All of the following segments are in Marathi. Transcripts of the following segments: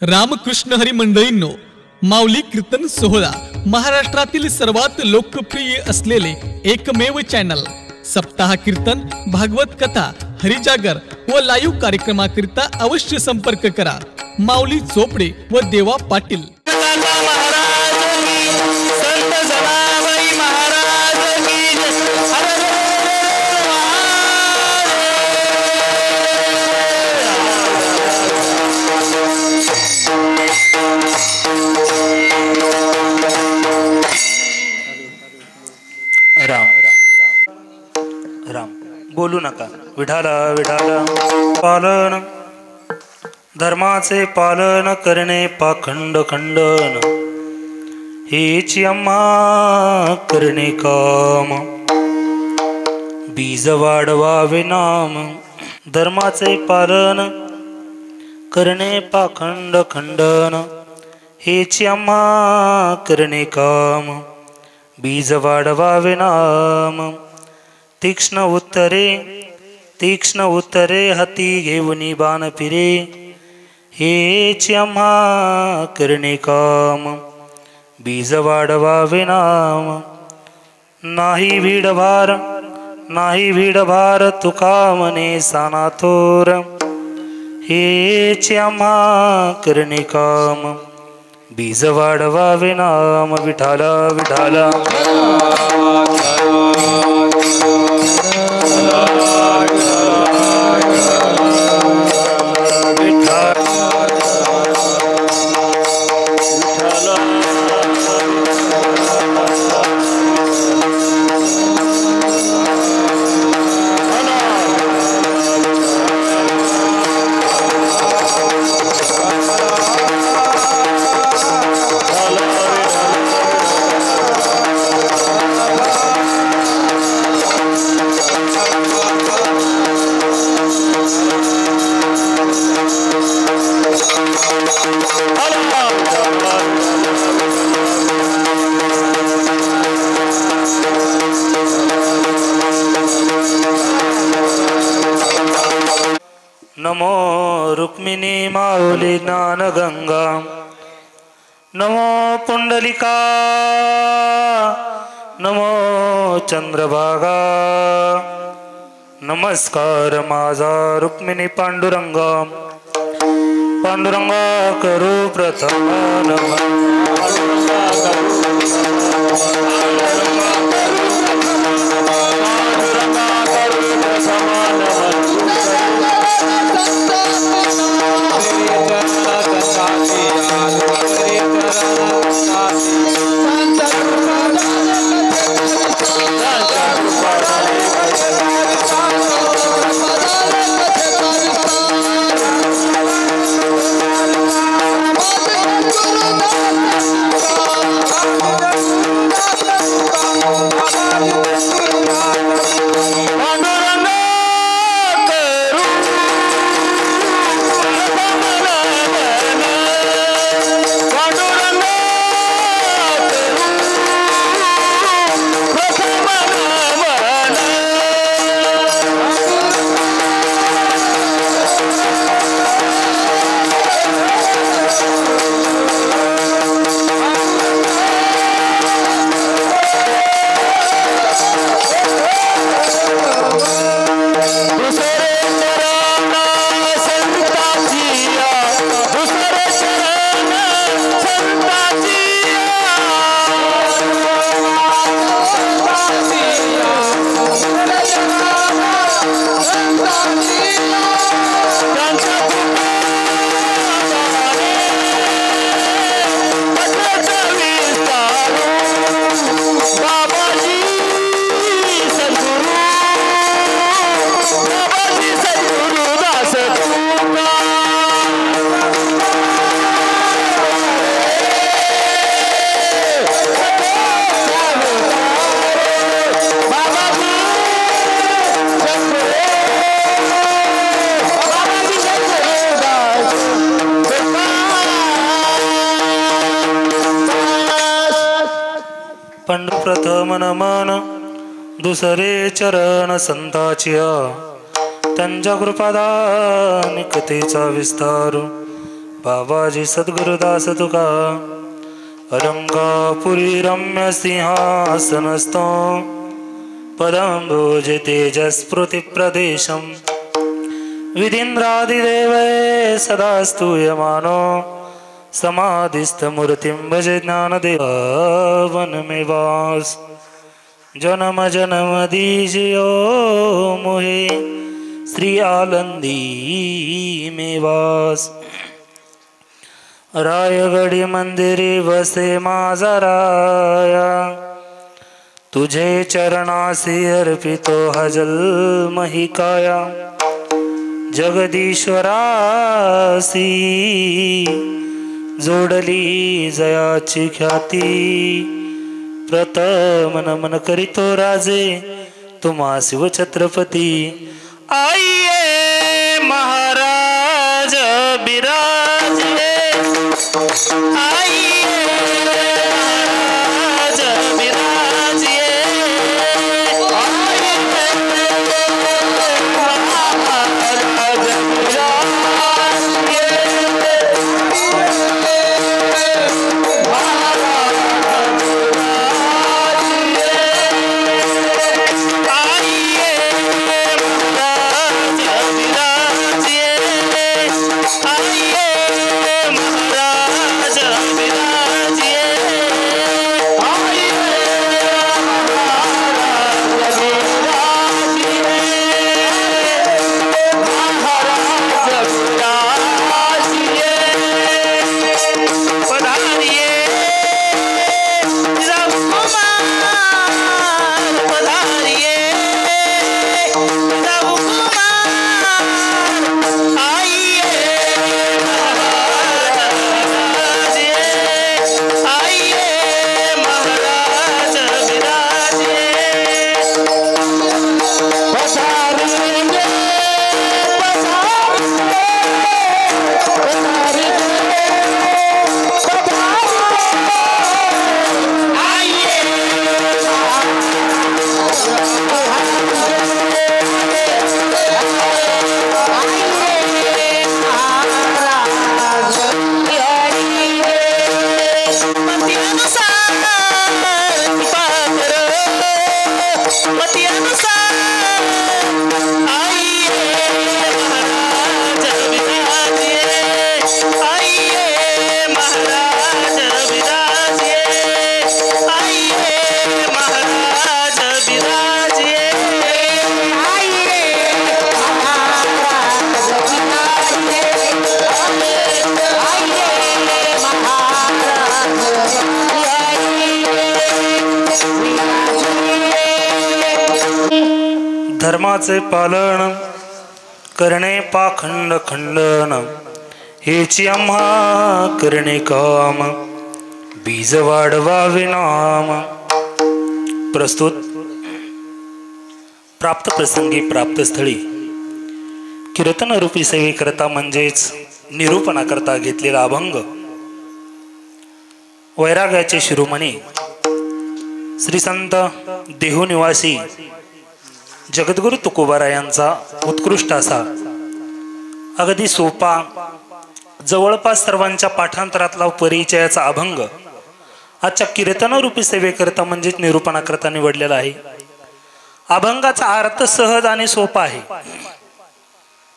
रामकृष्ण हरी मंडळींनो, माऊली कीर्तन सोहळा महाराष्ट्रातील सर्वात लोकप्रिय असलेले एकमेव चॅनल सप्ताह कीर्तन, भागवत कथा, हरिजागर व लाईव्ह कार्यक्रमाकरिता अवश्य संपर्क करा। माऊली चोपडे व देवा पाटील। बोलू नका। विठाला विठाला पालन धर्माचे पालन करणे पाखंड खंडन हेची आम्हा करणे काम। बीज वाढवावे नाम धर्माचे पालन करणे पाखंड खंडन हेची आम्हा करणे काम। बीज वाढवावे नाम तीक्ष्ण उत्तरे हाती घेऊनी बाण फिरे हेची आम्हा करणे काम। बीज वाढवावे नाम नाही भीडभार तुका मने साना थोर हेची आम्हा करणे काम। बीज वाढवावे नाम विठाला विठाला नमो रुक्मिणी माऊली ज्ञानगंगा। नमो पुंडलिका नमो चंद्रभागा। नमस्कार माझा रुक्मिणी पांडुरंगा। पांडुरंगा करू प्रथम नमन। प्रथम नमन दुसरे चरण संताचिया त्यांच्या कृपादान कथेचा विस्तार बाबाजी सद्गुरुदास तुका अलंकापुरी रम्य सिंहासनस्थो पदंभोज तेजस्फृति प्रदेशम विधीन्द्रादिदेवे सदा स्तूयमानो समाधिस्थ मूर्तिं भजे ज्ञानदेवन में वास जन्म जन्म दीजियो मोहे श्री आलंदी में वास रायगढ़ी मंदिरी बसे माझा राया तुझे चरणासी अर्पितो हा जन्म ही काया जगदीश्वरासी जोडली जयाची ख्याती प्रथम नमन करीतो राजे तुम्हा शिव छत्रपती आइये महाराज बिराजे आइये महाराज बिराजे धर्माचे पालन करणे पाखंड खंडन हेची आम्हा करणे काम बीज वाढवावे नाम। प्रस्तुत प्राप्त प्रसंगी प्राप्त स्थळी कीर्तन रूपी सेवे करता म्हणजेच निरूपणा करता घेतलेला अभंग वैराग्याचे शिरोमणी श्री संत देहू निवासी जगद्गुरु तुकोबारा यांचा उत्कृष्ट असा अगदी सोपा जवळपास सर्वांच्या पाठांतरातला परिचयाचा अभंग आजच्या कीर्तनरूपी सेवेकरता म्हणजेच निरूपणा करता निवडलेला आहे। अभंगाचा अर्थ सहज आणि सोपा आहे।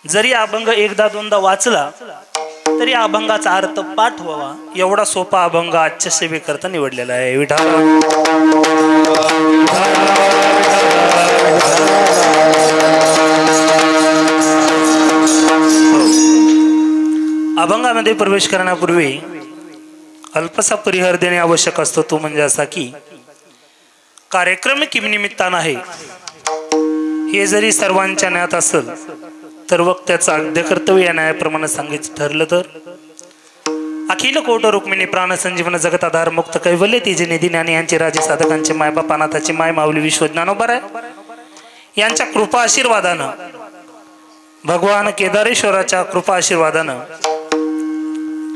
जरी अभंग एकदा दोनदा वाचला तरी अभंगाचा अर्थ पाठ व्हावा एवढा सोपा अभंग आजच्या सेवेकरता निवडलेला आहे। विठ्ठल अभंगामध्ये प्रवेश करण्यापूर्वी अल्पसा परिहार देणे आवश्यक असतो। तो म्हणजे असा की कार्यक्रम किम निमित्तानं आहे हे जरी सर्वांच्या ज्ञात असेल तर वक्त्याचं अगदी कर्तव्य या न्यायाप्रमाणे सांगायचं ठरलं तर अखिल कोट रुक्मिणी प्राण संजीवन जगत आधार मुक्त कैवल्य तेजे निधी ज्ञानी यांचे राजे साधकांचे मायबाप अनाथाचे माय माऊली विश्वज्ञानोबराय यांच्या कृपा आशीर्वादानं भगवान केदारेश्वराच्या कृपा आशीर्वादानं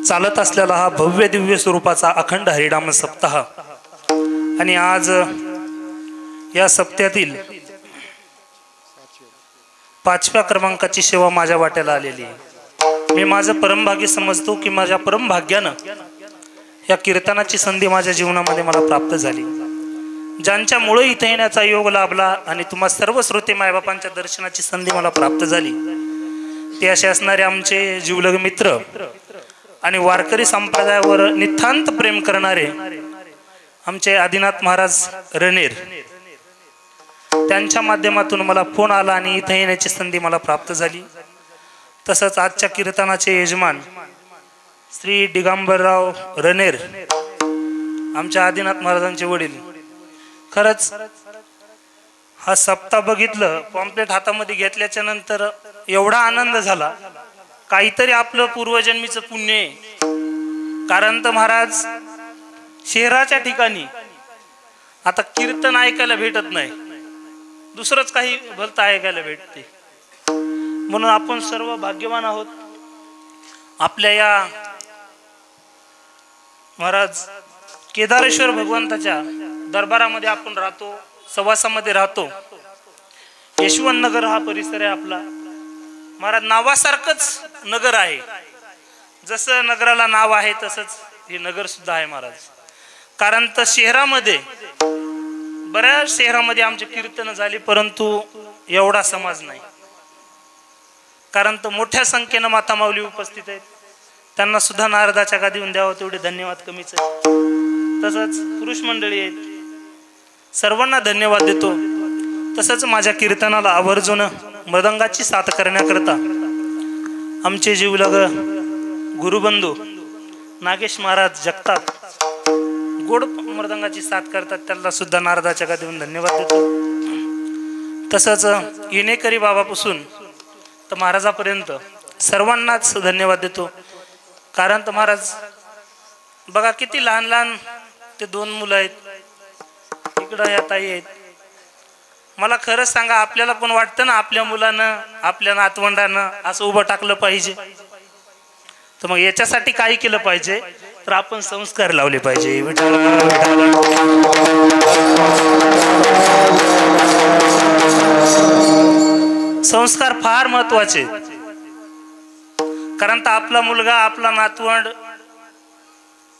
चालत असलेला हा भव्य दिव्य स्वरूपाचा अखंड हरिनाम सप्ताह आणि आज या सप्त्यातील 5व्या क्रमांकाची सेवा माझ्या वाट्याला आलेली आहे। मी माझं परमभाग्य समजतो की माझ्या परमभाग्यानं या कीर्तनाची संधी माझ्या जीवनामध्ये मला प्राप्त झाली, ज्यांच्यामुळे इथे येण्याचा योग लाभला आणि तुम्हा सर्व श्रोते मायबापांच्या दर्शनाची संधी मला प्राप्त झाली ते असे असणारे आमचे जीवलग मित्र आणि वारकरी संप्रदायावर नितांत प्रेम करणारे आमचे आदिनाथ महाराज रणेर, त्यांच्या माध्यमातून मला फोन आला आणि इथे येण्याची संधी मला प्राप्त झाली। तसंच आजच्या कीर्तनाचे यजमान श्री दिगंबरराव रणेर, आमच्या आदिनाथ महाराजांचे वडील। खरंच हा सप्ताह बघितलं, पॉम्पलेट हातामध्ये घेतल्याच्या नंतर एवढा आनंद झाला, काहीतरी आपलं पूर्वजन्मीचं पुण्य आहे। कारण तर महाराज शहराच्या ठिकाणी आता कीर्तन ऐकायला भेटत नाही, दुसरंच काही भलतं ऐकायला भेटते, म्हणून आपण सर्व भाग्यवान आहोत। आपल्या या महाराज केदारेश्वर भगवंताच्या दरबारामध्ये आपण राहतो, सवासामध्ये राहतो। यशवंत नगर हा परिसर आहे आपला। महाराज नावासारखंच नगर आहे, जसं नगराला नाव आहे तसंच हे नगर सुद्धा आहे महाराज। कारण तर शहरामध्ये बऱ्याच शहरामध्ये आमचे कीर्तन झाली, परंतु एवढा समाज नाही। कारण तर मोठ्या संख्येनं माता माऊली उपस्थित आहेत, त्यांना सुद्धा नारदाच्या गादीवर द्यावं तेवढे धन्यवाद कमीच आहे। तसंच पुरुष मंडळी आहेत, सर्वांना धन्यवाद देतो। तसंच माझ्या कीर्तनाला आवर्जून मृदंगाची साथ करण्याकरता आमचे जीवलग गुरुबंधू नागेश महाराज जगताप गोड मृदंगाची साथ करतात, त्यांना सुद्धा नारदाच्या गादीवर धन्यवाद देतो। तसंच येणेकरी बाबापासून तर महाराजापर्यंत सर्वांनाच धन्यवाद देतो। कारण तर महाराज बघा किती लहान लहान ते दोन मुलं आहेत, इकडं या ताई आहेत। मला खरंच सांगा, आपल्याला पण वाटतं ना आपल्या मुलानं आपल्या नातवंडानं असं उभं टाकलं पाहिजे, तर मग याच्यासाठी काय केलं पाहिजे, तर आपण संस्कार लावले पाहिजे। संस्कार फार महत्वाचे, कारण तर आपला मुलगा आपला नातवंड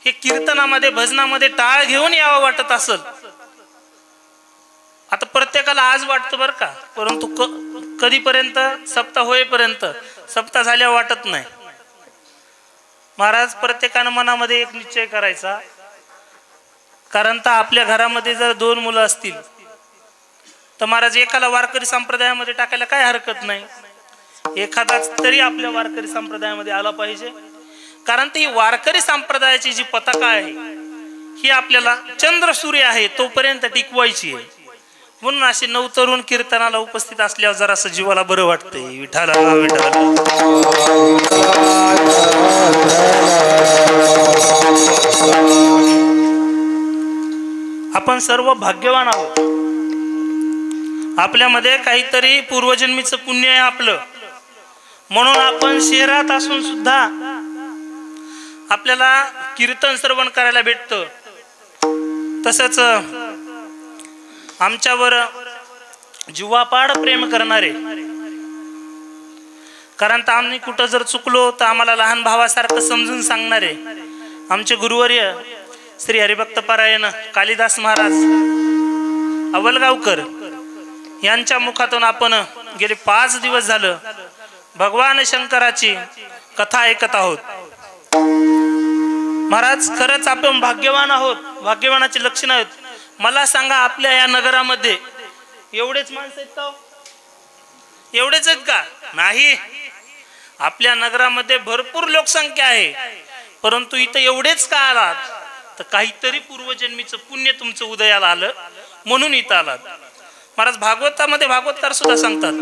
हे कीर्तनामध्ये भजनामध्ये टाळ घेऊन यावं वाटत असेल। आता प्रत्येकाला आज वाटतं बरं का, परंतु कधीपर्यंत सप्ताह होईपर्यंत, सप्ताह झाल्यावर वाटत नाही। महाराज प्रत्येकानं मनामध्ये एक निश्चय करायचा, कारण तर आपल्या घरामध्ये जर दोन मुलं असतील तर महाराज एकाला वारकरी संप्रदायामध्ये टाकायला काय हरकत नाही, एखादाच तरी आपल्या वारकरी संप्रदायामध्ये आला पाहिजे। कारण ती वारकरी संप्रदायाची जी पताका आहे ही आपल्याला चंद्र सूर्य आहे तोपर्यंत टिकवायची आहे, म्हणून असे नवतरुण कीर्तनाला उपस्थित असल्यावर जरा असं जीवाला बरं वाटतंय। विठाला विठाला आपण सर्व भाग्यवान आहोत, आपल्यामध्ये काहीतरी पूर्वजन्मीचं पुण्य आहे आपलं, म्हणून आपण शहरात असून सुद्धा आपल्याला कीर्तन श्रवण करायला भेटतं। तसंच आमच्यावर जीवापाड प्रेम करणारे, कारण तर आम्ही कुठं जर चुकलो तर आम्हाला लहान भावासारखं समजून सांगणारे आमचे गुरुवर्य श्री हरिभक्त पारायण कालिदास महाराज अवलगावकर यांच्या मुखातून आपण गेले 5 दिवस झालं भगवान शंकराची कथा ऐकत आहोत। महाराज खरंच आपण भाग्यवान आहोत, भाग्यवानाची लक्षणं आहेत। मला सांगा, आपल्या या नगरामध्ये एवढेच माणसं आहेत का? एवढेच आहेत का? नाही, आपल्या नगरामध्ये भरपूर लोकसंख्या आहे, परंतु इथं एवढेच का आलात, तर काहीतरी पूर्वजन्मीचं पुण्य तुमचं उदयाला आलं म्हणून इथं आलात। महाराज भागवतामध्ये भागवतकार सुद्धा सांगतात,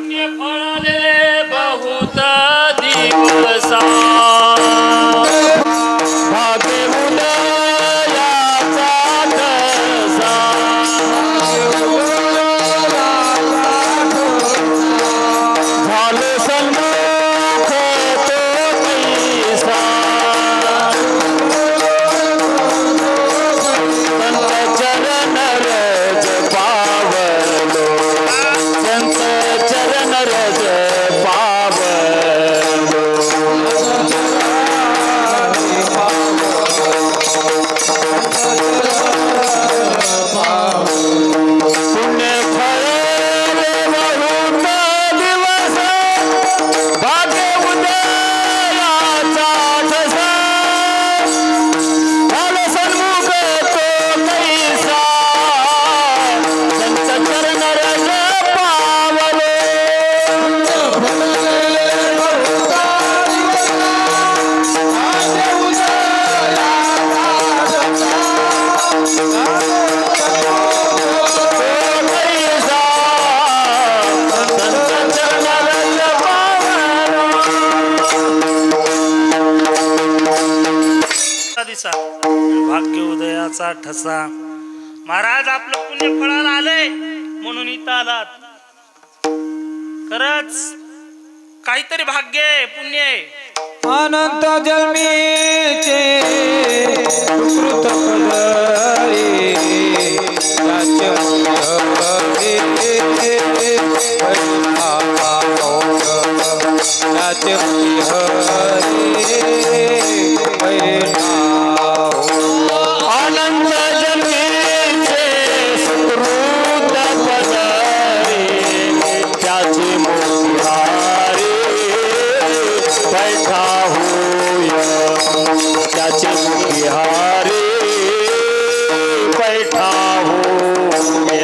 दिसा भाग्य उदयाचा ठसा. महाराज आपलं पुण्य फळाला आलंय म्हणून इथं आलात. खरंच काहीतरी भाग्य आहे, पुण्य आहे. अनंत जन्मीचे सुकृत पदरी त्याचे अनंत जन्मीचे सुकृत पदरी त्याचे मोहारी बैठा होय त्याचे मोहारी बैठा होय.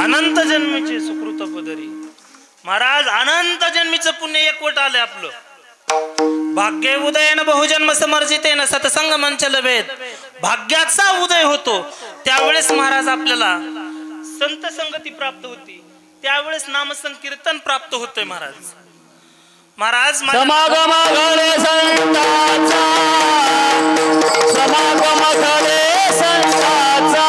अनंत जन्मीचे सुकृत पदरी. महाराज अनंत जन्मीचं पुण्य एकवट आलंय आपलं. भाग्य उदयन बहुजन्म समर्जितेन सतसंग मंचल वेद. भाग्याचा उदय होतो त्यावेळेस महाराज आपल्याला संत संगती प्राप्त होती, त्यावेळेस नाम संकीर्तन प्राप्त होतंय. महाराज समागम घडे संताचा, समागम घडे संताचा.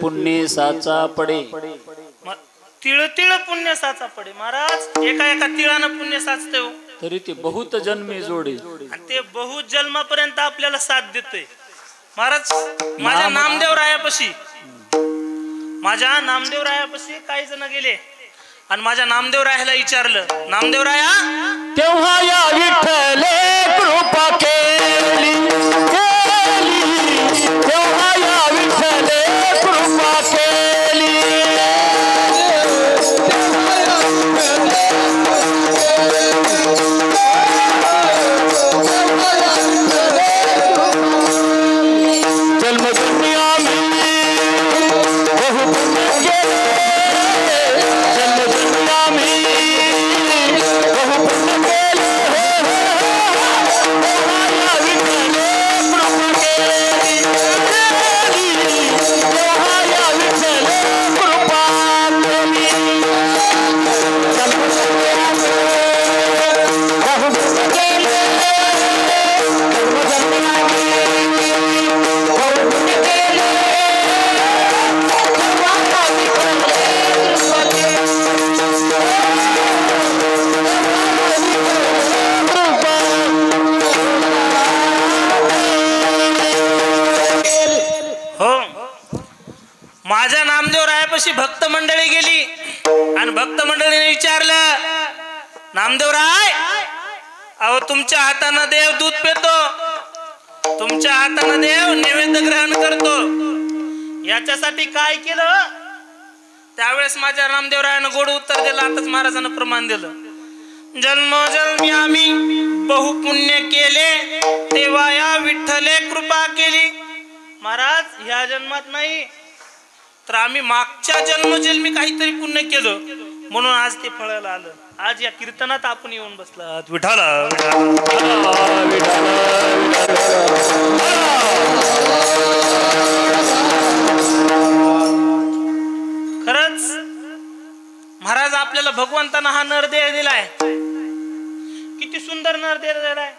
पुण्य साचा पडे, तिळ तिळ पुण्य साचा पडे. महाराज एका एका तिळानं पुण्य साचते हो, तरी ते बहुत जन्मी जोडे आणि ते बहुत जन्मापर्यंत आपल्याला साथ देते. महाराज माझ्या नामदेव रायापाशी काही जण गेले आणि माझ्या नामदेव रायाला विचारलं, नामदेव राया तेव्हा या विठ्ठले कृपा केली, तेव्हा या विठ्ठले कृपा केली. जन्मजन्मी आम्ही बहु पुण्य केले, जन्मजन्मी आम्ही बहु पुण्य केले. तेव्हा या विठ्ठले कृपा केली, तेव्हा या विठ्ठले कृपा केली. जन्मजन्मी आम्ही बहु पुण्य केले, जन्मजन्मी आम्ही बहु पुण्य केले. तेव्हा या विठ्ठले कृपा हो. माझ्या नामदेव रायापाशी भक्त मंडळी गेली आणि भक्त मंडळीने विचारलं, नामदेव राय अहो तुमच्या हातानं देव दूध पितो, तुमच्या हातानं देव नैवेद्य ग्रहण करतो, याच्यासाठी काय केलं? त्यावेळेस माझ्या नामदेव रायानं गोड उत्तर दिलं. आताच महाराजांना प्रमाण दिलं, जन्मोजन्मी आम्ही बहुपुण्य केले, तेव्हा या विठ्ठले कृपा केली. महाराज ह्या जन्मात नाही तर आम्ही मागच्या जन्मजन्मी काहीतरी पुण्य केलं म्हणून आज ते फळायला आलं. आज या कीर्तनात आपण येऊन बसलात. विठाला खरंच महाराज आपल्याला भगवंतानं हा नरदेह दिलाय. कोणावर दिलाय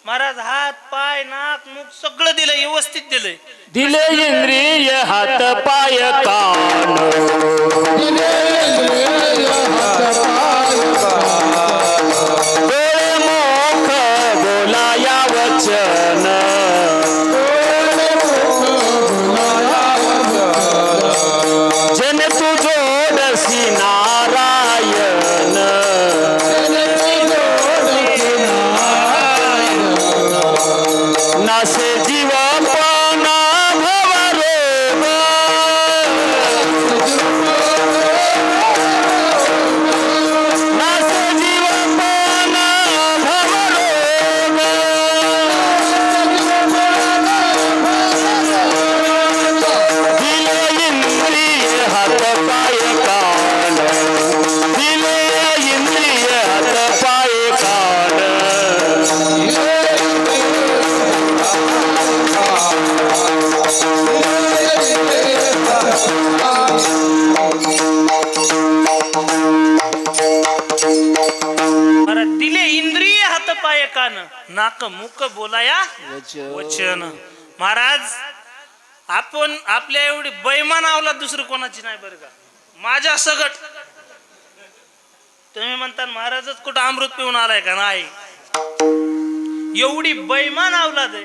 महाराज? हात पाय नाक मुख सगळं दिलंय, व्यवस्थित दिलंय. दिले इंद्रिय हात पाय कान, दिले इंद्रिय हात पाय कान, डोळे मुख बोलाया वचन, डोळे मुख बोलाया वचन, जन तू जोडसी नारायण, नासे जीव पाना भवरोग, नासे जीव पाना भवरोग, दिले इंद्रिय हात पाय कान, दिले इंद्रिय हात पाय कान, महाराज दिले इंद्रिय हात पाय कान, नाक मुख बोलाया वचन. महाराज आपण आपल्या एवढी बैमान अवलाद दुसरं कोणाची नाही बरं का. माझ्या सगट तुम्ही म्हणता महाराजच कुठं अमृत पिऊन आलाय का? नाही. एवढी बैमान अवलाद आहे.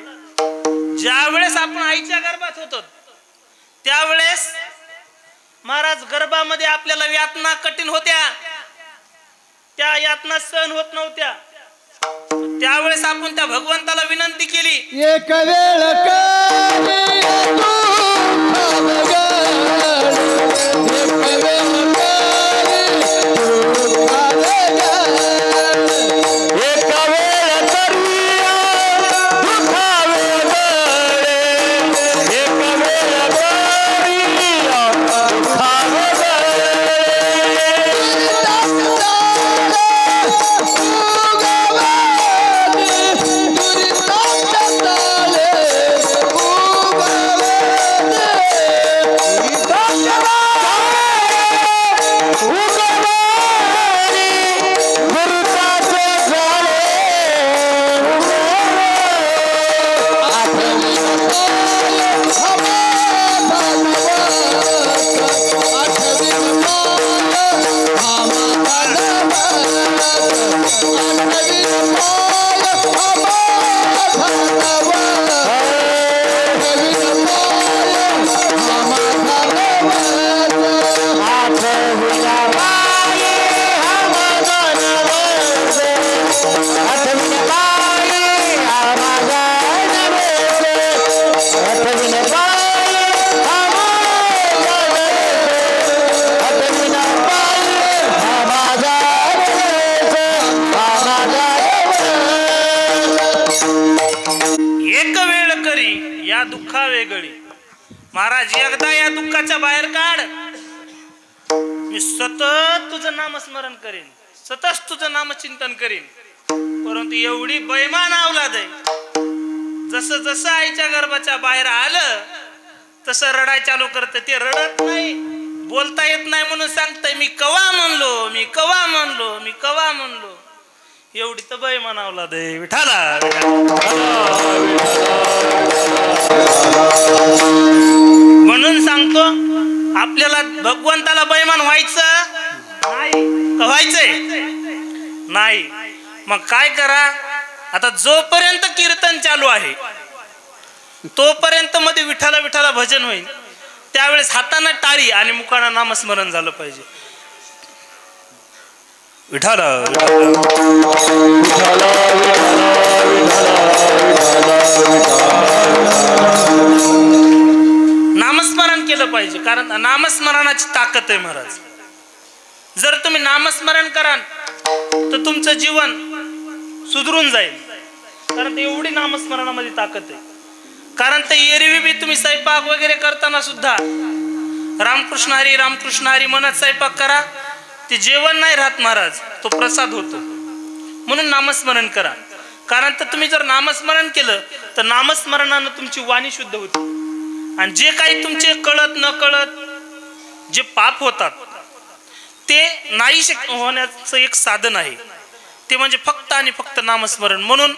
ज्या वेळेस आपण आईच्या गर्भात होतो त्यावेळेस महाराज गर्भामध्ये आपल्याला यातना कठीण होत्या, त्या यातना सहन होत नव्हत्या. त्यावेळेस आपण त्या भगवंताला विनंती केली, एक वेळ दुःखा वेगळी. महाराज एकदा या दुःखाच्या बाहेर काढ, मी सतत तुझं नामस्मरण करेन, सतत तुझं नामचिंतन करेन. परंतु एवढी बैमान अवलाद आहे, जसं जसं आईच्या गर्भाच्या बाहेर आलं तसं रडाय चालू करतं. ते रडत नाही, बोलता येत नाही म्हणून सांगतंय मी कवा म्हणलो, मी कवा म्हणलो, मी कवा म्हणलो. एवढी तर बैमान अवलाद आहे. विठाला म्हणून सांगतो, आपल्याला भगवंताला बैमान व्हायचं नाही, व्हायचंय नाही. मग काय करा, आता जोपर्यंत कीर्तन चालू आहे तोपर्यंत मध्ये विठाला विठाला भजन होईल. त्यावेळेस हाताने टाळी आणि मुखाने नामस्मरण झालं पाहिजे. विठाला नामस्मरण केलं पाहिजे, कारण नामस्मरणाची ताकद आहे महाराज. जर तुम्ही नामस्मरण कराल तर तुमचं जीवन सुधरून जाईल, कारण एवढी नामस्मरणामध्ये ताकद आहे. कारण ते एरवी बी तुम्ही स्वयंपाक वगैरे करताना सुद्धा रामकृष्ण हरी रामकृष्ण हरी म्हणत स्वयंपाक करा, ते जेवण नाही राहत महाराज, तो प्रसाद होतो. म्हणून नामस्मरण करा. कारण तर तुम्ही जर नामस्मरण केलं तर नामस्मरणानं तुमची वाणी शुद्ध होते, आणि जे काही तुमचे कळत न कळत जे पाप होतात ते नाही होण्याचं एक साधन आहे. ते म्हणजे फक्त आणि फक्त नामस्मरण. म्हणून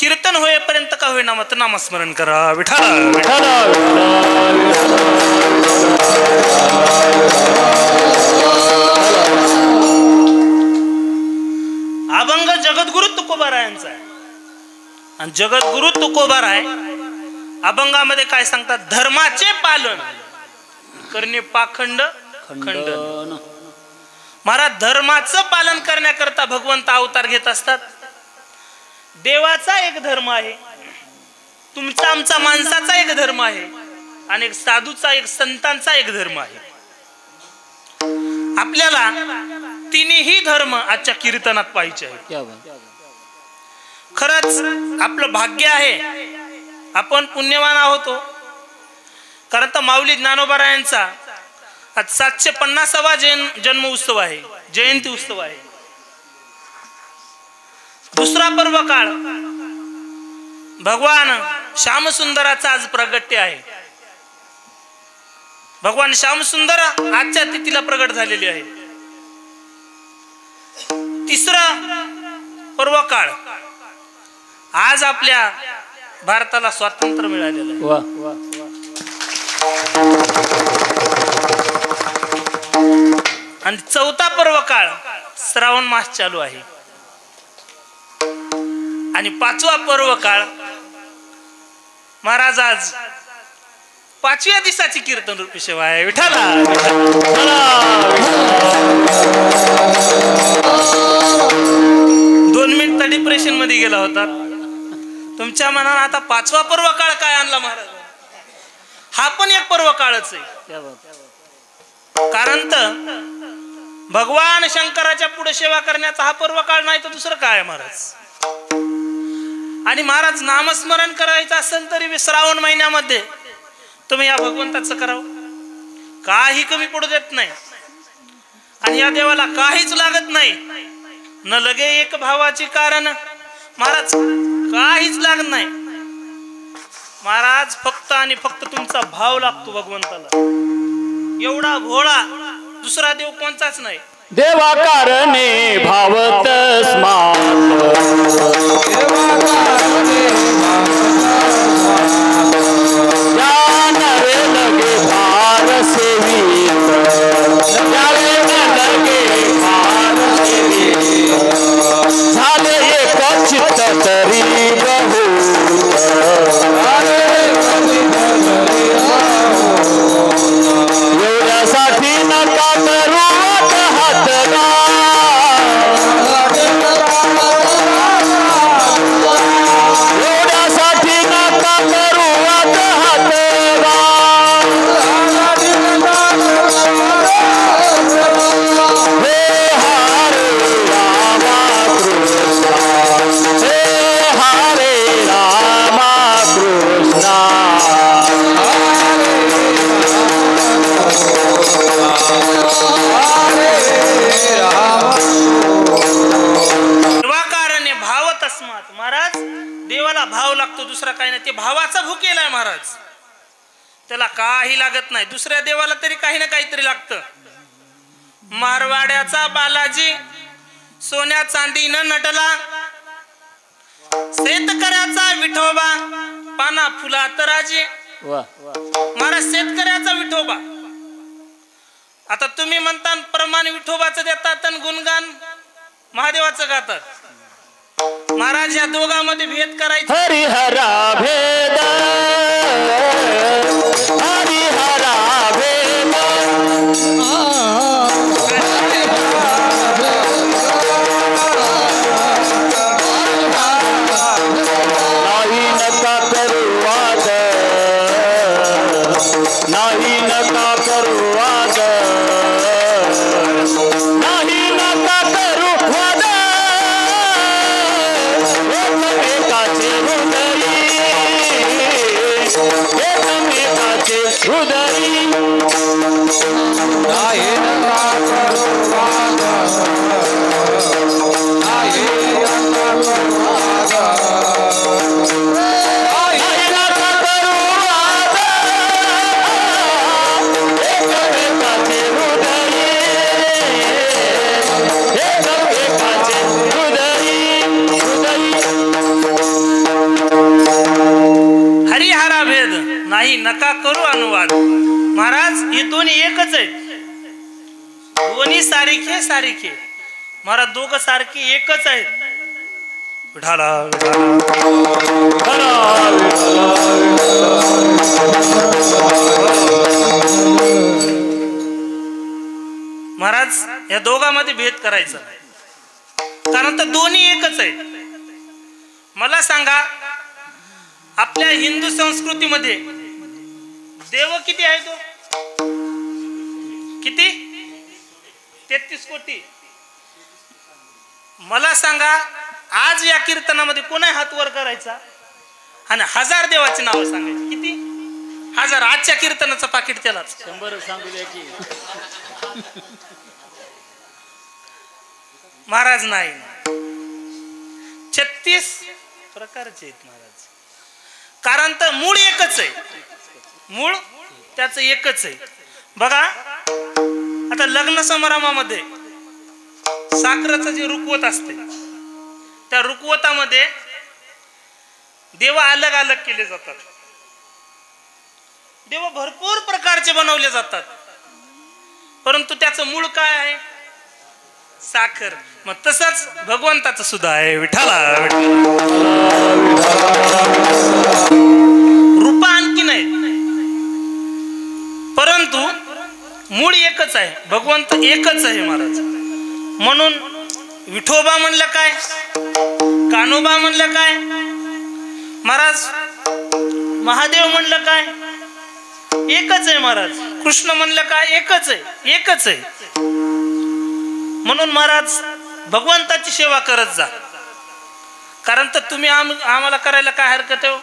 कीर्तन होईपर्यंत का होईना मग नामस्मरण करा. विठाला विठाला अभंग जगद्गुरु तुकोबारायांचा आहे. आणि जगद्गुरु तुकोबाराय अभंगामध्ये काय सांगतात? धर्माचे पालन करणे पाखंड खंडन. महाराज धर्माचं पालन करण्याकरता भगवंत अवतार घेत असतात. देवाचा एक धर्म आहे, तुमचा आमचा माणसाचा एक धर्म आहे, आणि एक साधूचा एक संतांचा एक धर्म आहे. आपल्याला तिन्ही धर्म आजच्या कीर्तनात पाहिजे आहे. खरंच आपलं भाग्य आहे, आपण पुण्यवान आहोत. कारण तर माऊली ज्ञानोबारायांचा आज 750वा जन्म उत्सव आहे, जयंती उत्सव आहे. दुसरा पर्व काळ भगवान श्यामसुंदराचा आज प्रगट्य आहे. भगवान श्यामसुंदर आजच्या तिथीला प्रगट झालेले आहे. तिसरा पर्व काळ आज आपल्या भारताला स्वातंत्र्य मिळालेलं आहे. आणि चौथा पर्व काळ श्रावण मास चालू आहे. आणि पाचवा पर्व काळ महाराज आज 5व्या दिवसाची कीर्तन रूपी सेवा आहे. विठाला 2 मिनिट डिप्रेशन मध्ये गेला होता. तुमच्या मनात आता 5वा पर्व काळ काय आणला महाराज? हा पण एक पर्व काळच आहे. कारण तर भगवान शंकराच्या पुढे सेवा करण्याचा हा पर्व काळ नाही तर दुसरं काय महाराज? आणि महाराज नामस्मरण करायचं असेल तरी श्रावण महिन्यामध्ये तुम्ही या भगवंताचं करावं, काही कमी पडू देत नाही. आणि या देवाला काहीच लागत नाही. न लगे एक भावाची कारण महाराज काहीच लागत नाही. महाराज फक्त आणि फक्त तुमचा भाव लागतो भगवंताला. एवढा भोळा दुसरा देव कोणताच नाही. देवा कारणे भाव तस्मात् लगे भार सेवित लगे भार सेवित झाले एक चित्त तरी एवढ्यासाठी नका करू हातगा. एवढ्यासाठी नका करू हातगा. हे हरे रामा कृष्णा, हे हरे रामा कृष्णा. भाव तस्मात. महाराज देवाला भाव लागतो, दुसरा काही नाही. ते भावाचा भूकेला आहे महाराज, त्याला काही लागत नाही. दुसऱ्या देवाला तरी काही ना काहीतरी लागतं. मारवाड्याचा बालाजी सोन्या चांदीनं नटला, शेतकऱ्याचा विठोबा पाना फुलात राजे. महाराज शेतकऱ्याचा विठोबा. आता तुम्ही म्हणता प्रमाण विठोबाचं देतात आणि गुणगान महादेवाचं गातात. महाराज या दोघांमध्ये भेद करायचा. हरिहरा भेद हरिहरा भेद नाही नका करू वाद, नाही नका करू वाद, नाही नका करू वाद. एकमेकाचे हृदयी, एकमेकाचे हृदयी नाही नका करू वाद, नाही नका करू वाद, नाही नका करू वाद. एकमेकाचे हृदयी, एकमेकाचे हृदयी नका करू अनुवाद. महाराज हे दोन्ही एकच आहेत. दोन्ही सारखे सारखे महाराज, दोघं सारखे एकच आहेत. विठाला महाराज, या दोघांमध्ये भेद करायचा नाही, कारण तर दोन्ही एकच आहेत. मला सांगा, आपल्या हिंदू संस्कृतीमध्ये देव किती आहे? तो किती? 33 कोटी. मला सांगा, आज या कीर्तनामध्ये कोणी हात वर करायचा आणि 1000 देवाची नावं सांगायची. किती? 1000. आजच्या कीर्तनाचं पाकिट त्याला 100 सांगू द्या की महाराज. नाही, 36 प्रकारचे आहेत महाराज, कारण तर मूळ एकच आहे. मूळ त्याचं एकच आहे. बघा, आता लग्न समारंभामध्ये साखरेचं जे रुकवत असते, त्या रुकवतामध्ये देव अलग अलग केले जातात. देव भरपूर प्रकारचे बनवले जातात, परंतु त्याचं मूळ काय आहे? साखर. मग तसंच भगवंताचं सुद्धा आहे. विठाला रूप आणखी नाही, परंतु मूळ एकच आहे. भगवंत एकच आहे महाराज. म्हणून विठोबा म्हणलं काय, कान्होबा म्हणलं काय महाराज, महादेव म्हणलं काय, एकच आहे महाराज. कृष्ण म्हणलं काय, एकच आहे, एकच आहे. म्हणून महाराज, भगवंताची सेवा करत जा, कारण तर तुम्ही आम्हाला करायला काय हरकत आहे?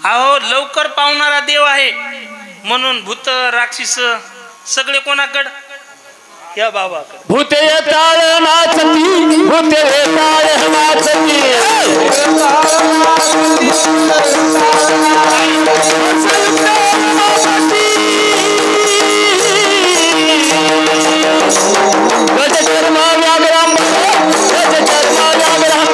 अहो, लवकर पावणारा देव आहे, म्हणून भूत राक्षस सगळे कोणाकडे? या बाबाकडे. भूते ताळ नाचती, भूते ताळ नाचती, गजकर्मा व्याघ्राम, गजकर्मा व्याघ्राम,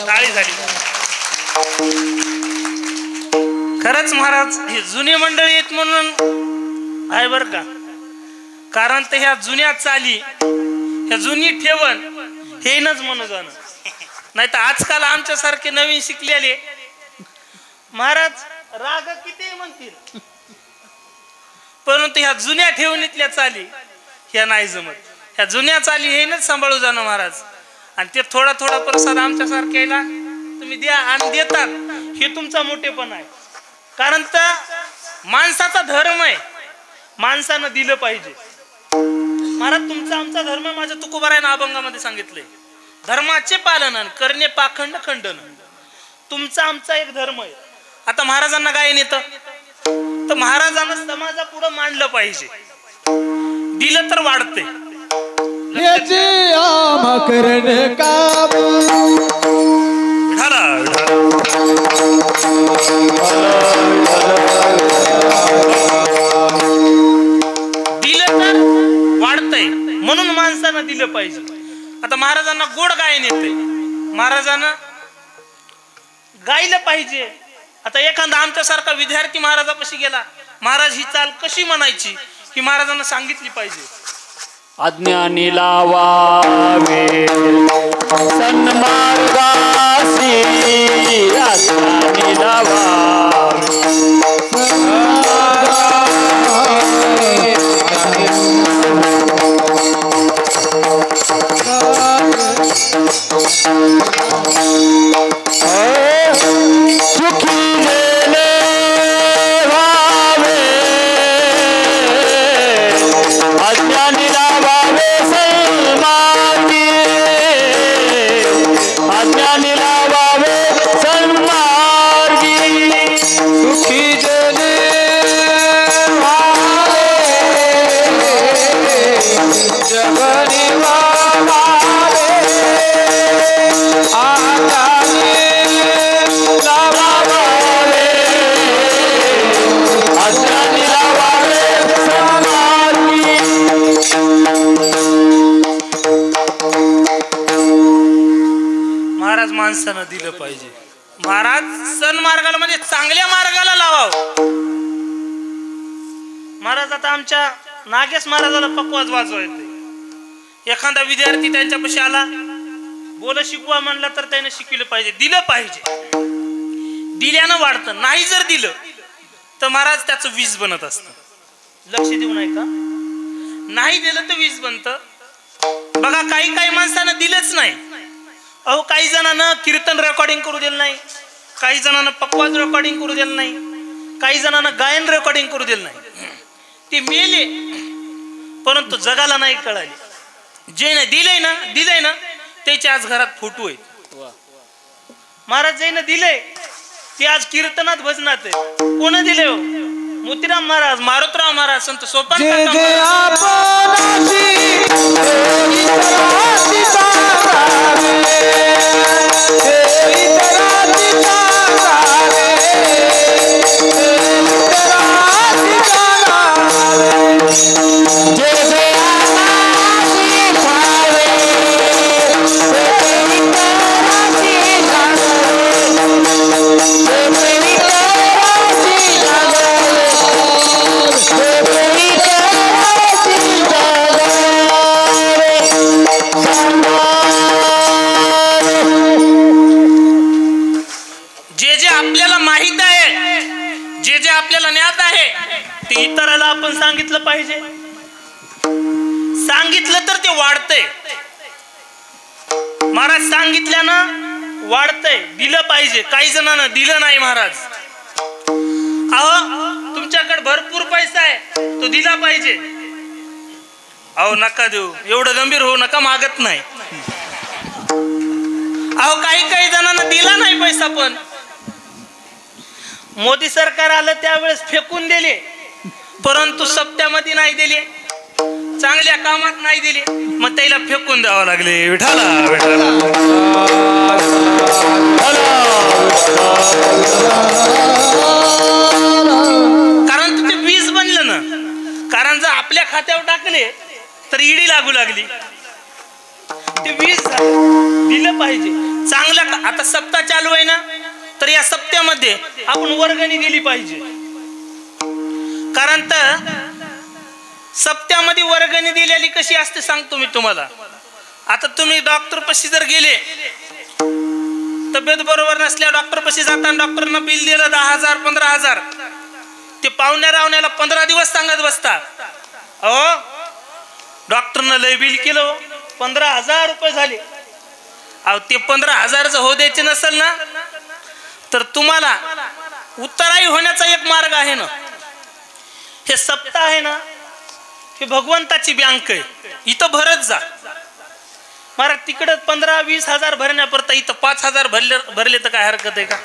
टाळी झाली. खरंच महाराज, हे जुनी मंडळी आहेत म्हणून आहे बर का, कारण तर ह्या जुन्या चाली, ह्या जुनी ठेवण हेनच म्हणून जाणं. नाही तर आजकाल आमच्यासारखे नवीन शिकलेले महाराज राग किती म्हणतील, परंतु ह्या जुन्या ठेवणीतल्या चाली ह्या नाही जमत. ह्या जुन्या चाली हेनच सांभाळू जाणं महाराज. आणि ते थोडा थोडा प्रसाद आमच्यासारख्याला तुम्ही द्या आणि देतात, हे तुमचा मोठेपण आहे. कारण तर माणसाचा धर्म आहे, माणसानं दिलं पाहिजे. महाराज, तुमचा आमचा धर्म माझ्या तुकोबारायनं अभंगामध्ये सांगितलंय, धर्माचे पालन करणे पाखंड खंडन. तुमचा आमचा एक धर्म आहे. आता महाराजांना गायन येतं, तर महाराजांना समाजापुढं मांडलं पाहिजे. दिलं तर वाढते. दिलं तर वाढतंय, म्हणून माणसानं दिलं पाहिजे. आता महाराजांना गोड गायन येते, महाराजांना गायलं पाहिजे. आता एखादा आमच्यासारखा विद्यार्थी महाराजापाशी गेला, महाराज ही चाल कशी म्हणायची ही महाराजांना सांगितली पाहिजे. अज्ञानी लावावे सन्मार्गासी, अज्ञानी लावावे सुखी लेले भावे, अज्ञानी लावावे सन्मार्गी, अज्ञानी लावावे सन्मार्गी. माणसानं दिलं पाहिजे. महाराज सण मार्गाला म्हणजे चांगल्या मार्गाला लावावं. महाराज आता आमच्या नागेश महाराजाला पकवाज वाजवायचे. एखादा विद्यार्थी त्यांच्यापाशी आला, बोल शिकवा म्हणला तर त्याने शिकवलं पाहिजे, दिलं पाहिजे. दिल्यानं वाढतं. नाही जर दिलं तर महाराज त्याचं वीज बनत असतं. लक्ष देऊ नये का? नाही दिलं तर वीज बनतं. बघा काही काही माणसानं दिलंच नाही. अहो काही जणांना कीर्तन रेकॉर्डिंग करू दिलं नाही, काही जणांना पकवाज रेकॉर्डिंग करू दिलं नाही, काही जणांना गायन रेकॉर्डिंग करू दिलं नाही. ते मेले परंतु जगाला नाही कळाले. जे दिलंय ना त्याचे आज घरात फोटो आहेत. महाराज जैन दिलंय ते आज कीर्तनात भजनात आहे. कोण दिले हो? मोतीराम महाराज, मारुतराव महाराज, संत सोपान इतराला आपण सांगितलं पाहिजे. सांगितलं तर ते वाढतंय. महाराज सांगितल्यानं वाढतंय. दिलं पाहिजे. काही जणांना दिलं नाही महाराज. अहो तुमच्याकडे भरपूर पैसा आहे, तो दिला पाहिजे. अहो नका देऊ, एवढं गंभीर होऊ नका, मागत नाही. अहो काही काही जणांना दिला नाही पैसा, पण मोदी सरकार आलं त्यावेळेस फेकून दिले, परंतु सप्त्यामध्ये नाही दिले, चांगल्या कामात नाही दिले, मग त्याला फेकून द्यावं लागले. विठाला विठाला कारण तुझे वीज बनलं ना. कारण जर आपल्या खात्यावर टाकले तर ईडी लागू लागली. ते वीज दिलं पाहिजे चांगलं. आता सप्ताह चालू आहे ना, तर या सप्त्यामध्ये आपण वर्गणी दिली पाहिजे. कारण तर सप्त्यामध्ये वर्गणी दिलेली कशी असते सांगतो मी तुम्हाला. आता तुम्ही डॉक्टर पशी जर गेले, तब्येत बरोबर नसल्या डॉक्टर पशी जाताना डॉक्टरनं बिल दिलं 10,000 15,000, ते पाहुण्या रावण्याला 15 दिवस सांगत बसतात. अहो डॉक्टरनं लय बिल केलं, 15,000 रुपये झाले. अहो ते 15,000चं हो द्यायचे नसेल ना, तर तुम्हाला उत्तराई होण्याचा एक मार्ग आहे ना. हे सप्ताह आहे ना, हे भगवंताची बँक आहे. इथं भरत जा महाराज. तिकडे 15-20 हजार भरण्यापर्यंत इथं 5,000 भरले तर काय हरकत आहे का?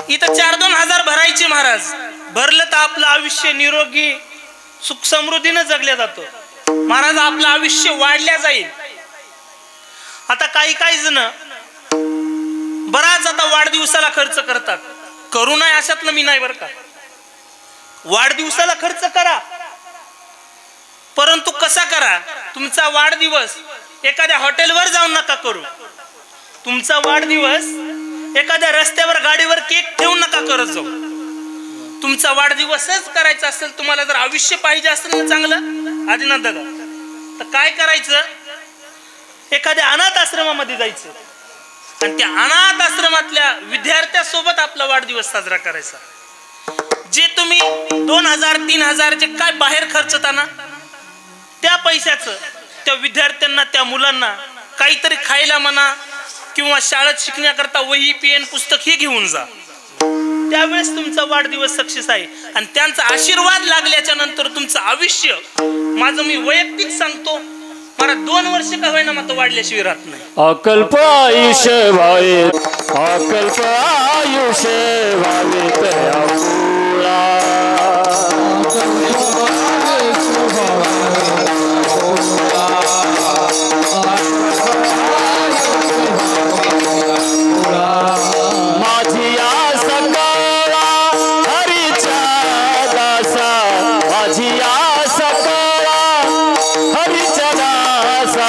इथं 4-2 हजार भरायचे महाराज. भरलं तर आपलं आयुष्य निरोगी सुख समृद्धीनं जगल्या जातो महाराज. आपलं आयुष्य वाढल्या जाईल. आता काही काही जण बराच आता वाढदिवसाला खर्च करतात. करू नये अशातलं मी नाही बरं का. वाढदिवसाला खर्च करा, परंतु कसा करा? तुमचा वाढदिवस एखाद्या हॉटेलवर जाऊन नका करू. तुमचा वाढदिवस एखाद्या रस्त्यावर गाडीवर केक ठेवून नका करत जाऊ. तुमचा वाढदिवसच करायचा असेल, तुम्हाला जर आयुष्य पाहिजे असेल ना चांगलं आदिनाथ दादा, तर काय करायचं? एखाद्या अनाथ आश्रमामध्ये जायचं आणि त्या अनाथ आश्रमातल्या विद्यार्थ्यासोबत आपला वाढदिवस साजरा करायचा. जे तुम्ही 2,000-3,000 जे काय बाहेर खर्चता ना, त्या पैशाचं त्या विद्यार्थ्यांना, त्या मुलांना काहीतरी खायला म्हणा किंवा शाळेत शिकण्याकरता वही पेन पुस्तक हे घेऊन जा. त्यावेळेस तुमचा वाढदिवस सक्सेस आहे. आणि त्यांचा आशीर्वाद लागल्याच्या नंतर तुमचं आयुष्य, माझं मी वैयक्तिक सांगतो, मला 2 वर्ष का होईना मग वाढल्याशिवाय राहत नाही. अकल्प आयुष्य व्हावे, अकल्प आयुष्य व्हावे तयापुळा. माझी आस कळा हरीच्या दासा, माझी आस कळा हरीच्या दासा.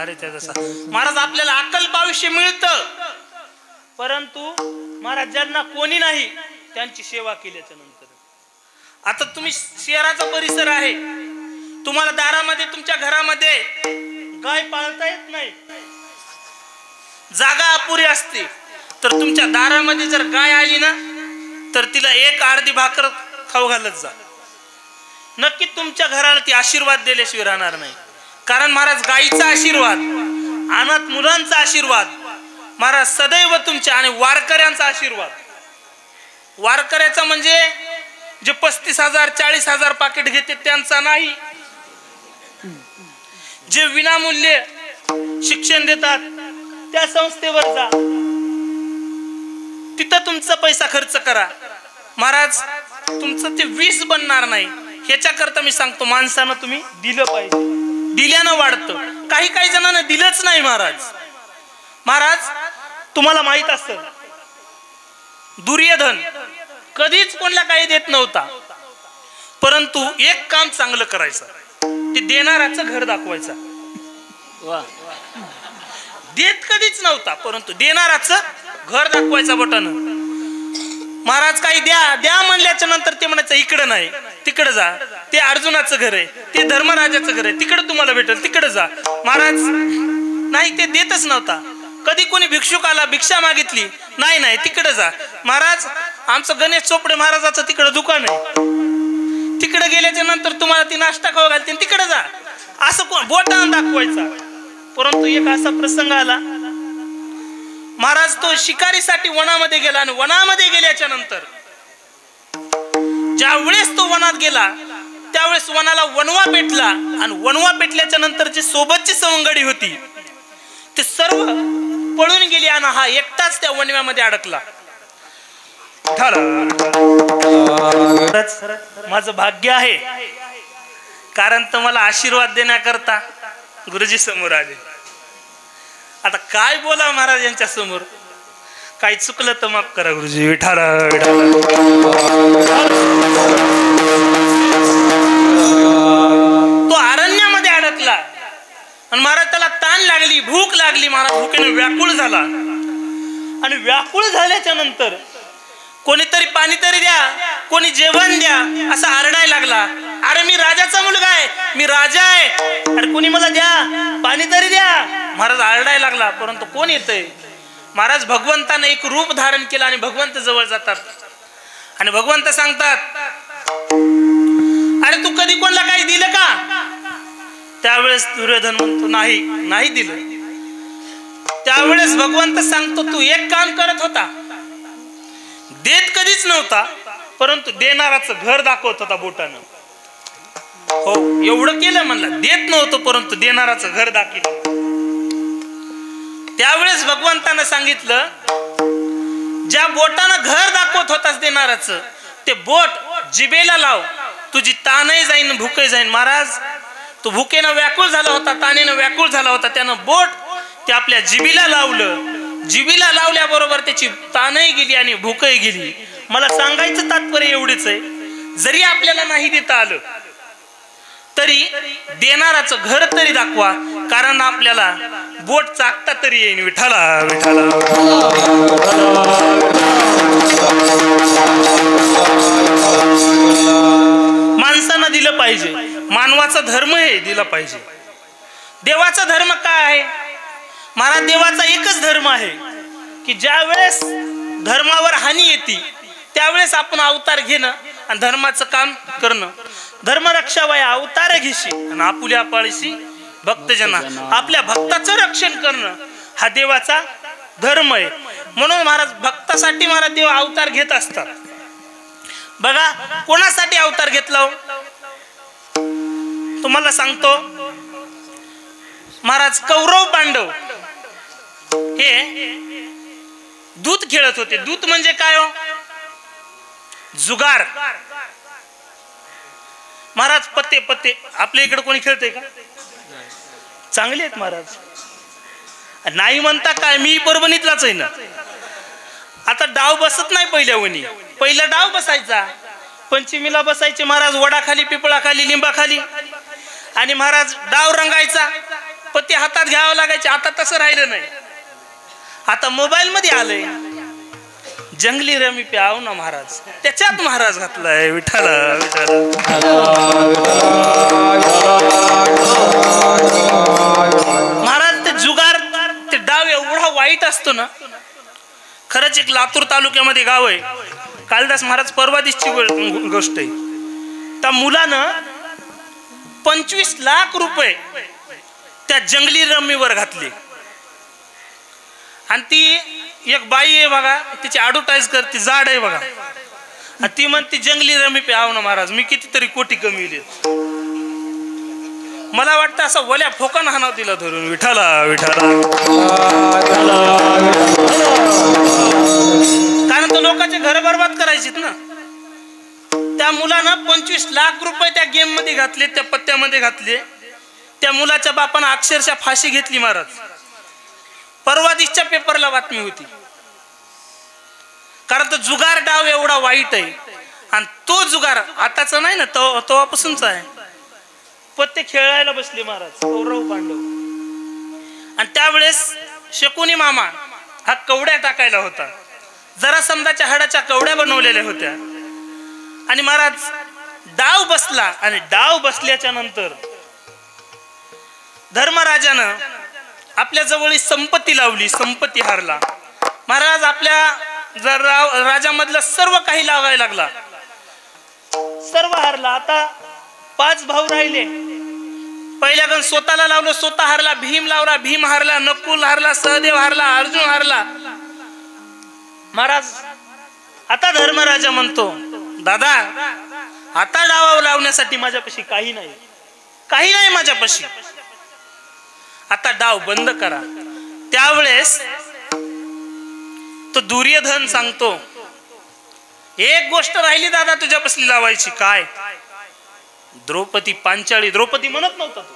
भारी त्याचा महाराज आपल्याला अकल्प आयुष्य मिळतं, परंतु महाराज ज्यांना कोणी नाही त्यांची सेवा केल्याच्या नंतर आता तुम्ही शहराचा परिसर आहे, तुम्हाला दारामध्ये तुमच्या घरामध्ये गाय पाळता येत नाही, जागा अपुरी असते, तर तुमच्या दारामध्ये जर गाय आली ना तर तिला एक अर्धी भाकर खाऊ घालत जा, नक्की तुमच्या घराला ती आशीर्वाद दिल्याशिवाय राहणार नाही. कारण महाराज गायीचा आशीर्वाद, अनाथ मुलांचा आशीर्वाद महाराज सदैव तुमच्या, आणि वारकऱ्यांचा आशीर्वाद. वारकऱ्याचा म्हणजे जे 35,000 40,000 पाकिट घेते त्यांचा नाही, जे विनामूल्य शिक्षण देतात त्या संस्थेवर जा, तिथं तुमचा पैसा खर्च करा. महाराज तुमचं ते 20 बनणार नाही, ह्याच्याकरता मी सांगतो माणसानं तुम्ही दिलं पाहिजे, दिल्यानं वाढतं. काही काही जणांना दिलंच नाही महाराज. महाराज तुम्हाला माहित असेल दुर्योधन कधीच कोणाला काही देत नव्हता, परंतु एक काम चांगलं करायचं, ते देणाराचं घर दाखवायचं. देत कधीच नव्हता, परंतु देणाराचं घर दाखवायचं बटन. महाराज काही द्या द्या म्हणल्याच्या नंतर ते म्हणायचं इकडं नाही तिकडं जा, ते अर्जुनाचं घर आहे, ते धर्मराजाचं घर आहे, तिकडं तुम्हाला भेटेल तिकडं जा. महाराज नाही, ते देतच नव्हता. कधी कोणी भिक्षुक आला भिक्षा मागितली, नाही नाही तिकडं जा. महाराज आमचं गणेश चोपडे महाराजाचं तिकडं दुकान आहे, तिकडे गेल्याच्या नंतर तुम्हाला ती नाश्ता खाऊ घालते तिकडे जा, असं बोटानं दाखवायचा. परंतु एक असा प्रसंग आला, महाराज तो शिकारीसाठी वनामध्ये गेला, आणि वनामध्ये गेल्याच्या नंतर ज्या वेळेस तो वनात गेला त्यावेळेस वनाला वनवा पेटला, आणि वनवा पेटल्याच्या नंतर जी सोबतची सवंगडी होती ते सर्व पळून गेली, आणि हा एकटाच त्या वनव्यामध्ये अडकला. माझं भाग्य आहे, कारण तुम्हाला आशीर्वाद देण्याकरता गुरुजी समोर आले. आता काय बोला महाराज यांच्या समोर, काही चुकलं तर माफ करा गुरुजी. विठाला तो अरण्यामध्ये अडकला, आणि महाराज त्याला ताण लागली, भूक लागली, महाराज भुकेने व्याकुळ झाला, आणि व्याकुळ झाल्याच्या नंतर कोणीतरी पाणी तरी द्या, कोणी जेवण द्या असं आरडायला लागला. अरे मी राजाचा मुलगा आहे, मी राजा आहे, अरे कोणी मला द्या, पाणी तरी द्या. महाराज आरडायला लागला, परंतु कोण येतंय. महाराज भगवंताने एक रूप धारण केलं, आणि भगवंत जवळ जातात, आणि भगवंत सांगतात अरे तू कधी कोणाला काही दिलं का. त्यावेळेस दुर्योधन म्हणतो नाही नाही दिलं. त्यावेळेस भगवंत सांगतो तू एक काम करत होता, देत कधीच नव्हता, परंतु देणाराचं घर दाखवत होता बोटानं. हो एवढं केलं म्हणलं, देत नव्हतं परंतु देणाराचं घर दाखवलं. त्यावेळेस भगवंतानं सांगितलं ज्या बोटानं घर दाखवत होतास देणाराचं, ते बोट जिभेला लाव, तुझी ताणही जाईन भूकही जाईन. महाराज तो भुकेनं व्याकुळ झाला होता, तानेनं व्याकुळ झाला होता, त्यानं बोट ते आपल्या जिभेला लावलं. जिभेला लावल्याबरोबर त्याची ताणही गेली आणि भूकही गेली. मला सांगायचं तात्पर्य एवढेच आहे, जरी आपल्याला नाही देता आलं तरी देणाराचं घर तरी दाखवा, कारण आपल्याला बोट चाकता तरी येईन. विठाला विठाला माणसानं दिलं पाहिजे, मानवाचा धर्म हे दिला पाहिजे. देवाचा धर्म काय आहे महाराज. देवाचा एकच धर्म आहे की ज्या वेळेस धर्मावर हानी येते त्यावेळेस आपण अवतार घेणं आणि धर्माचं काम करणं. धर्म रक्षावया अवतार घेशी आणि आपुल्या पाळीशी भक्तजना, आपल्या भक्ताचं रक्षण करणं हा देवाचा धर्म आहे. म्हणून महाराज भक्तासाठी महाराज देव अवतार घेत असतात. बघा कोणासाठी अवतार घेतला तुम्हाला सांगतो. महाराज कौरव पांडव हे दूत खेळत होते. दूत म्हणजे काय हो? जुगार. महाराज पत्ते पत्ते आपल्या इकडे कोणी खेळतंय का? चांगले आहेत महाराज. नाही म्हणता काय, मी परभणीतलाच आहे ना. आता डाव बसत नाही पहिल्या वणी. पहिला डाव बसायचा, पंचमीला बसायचे महाराज वडाखाली, पिपळाखाली, लिंबाखाली, आणि महाराज डाव रंगायचा. पत्ती हातात घ्यावं लागायचे. आता तसं राहिलं नाही. आता मोबाईल मध्ये आलंय जंगली रमी प्याव ना महाराज, त्याच्यात महाराज घातलाय. विठाला महाराज ते जुगार ते डाव एवढा वाईट असतो ना. खरंच एक लातूर तालुक्यामध्ये गाव आहे, कालिदास महाराज परवा दिवशी गोष्ट आहे. त्या मुलानं 25 लाख रुपये त्या जंगली रमीवर घातले. आणि ती एक बाई आहे बघा, तिची ऍडव्हर्टाइज करते, जाड आहे बघा, आणि ती म्हणते जंगली रमी प्याव ना महाराज, मी कितीतरी कोटी कमीले. मला वाटतं असं वल्या फोकान हाणाव तिला धरून. विठाला विठाला कारण तो लोकांचे घर बरबाद करायचीत ना. त्या मुलानं 25 लाख रुपये त्या गेम मध्ये घातले, त्या पत्त्यामध्ये घातले. त्या मुलाच्या बापानं अक्षरशः फाशी घेतली महाराज. परवा दिवशीच्या पेपरला बातमी होती. कारण तो जुगार डाव एवढा वाईट आहे. आणि तो जुगार आताचा नाही ना, तेव्हापासूनचा आहे. पत्ते खेळायला बसले महाराज, कौरव पांडव. आणि त्यावेळेस शकुनी मामा हा कवड्या टाकायला होता. जरा समजाच्या हाडाच्या कवड्या बनवलेल्या होत्या. आणि महाराज डाव बसला. आणि डाव बसल्याच्या नंतर धर्मराजानं आपल्या जवळ संपत्ती लावली, संपत्ती हारला. महाराज आपल्या राजामधलं सर्व काही लावायला लागला, सर्व हारला. आता 5 भाऊ राहिले. पहिल्या स्वतःला लावलं, स्वतः हारला. भीम लावला, भीम हारला. नकुल हारला, सहदेव हारला, अर्जुन हारला. महाराज आता धर्मराजा म्हणतो, दादा आता डाव लावण्यासाठी माझ्यापाशी काही नाही, काही नाही माझ्यापाशी, आता डाव बंद करा. त्यावेळेस तो दुर्योधन सांगतो, एक गोष्ट राहिली दादा तुझ्यापाशी लावायची. काय? द्रौपदी पांचाळी. द्रौपदी म्हणत नव्हता तो,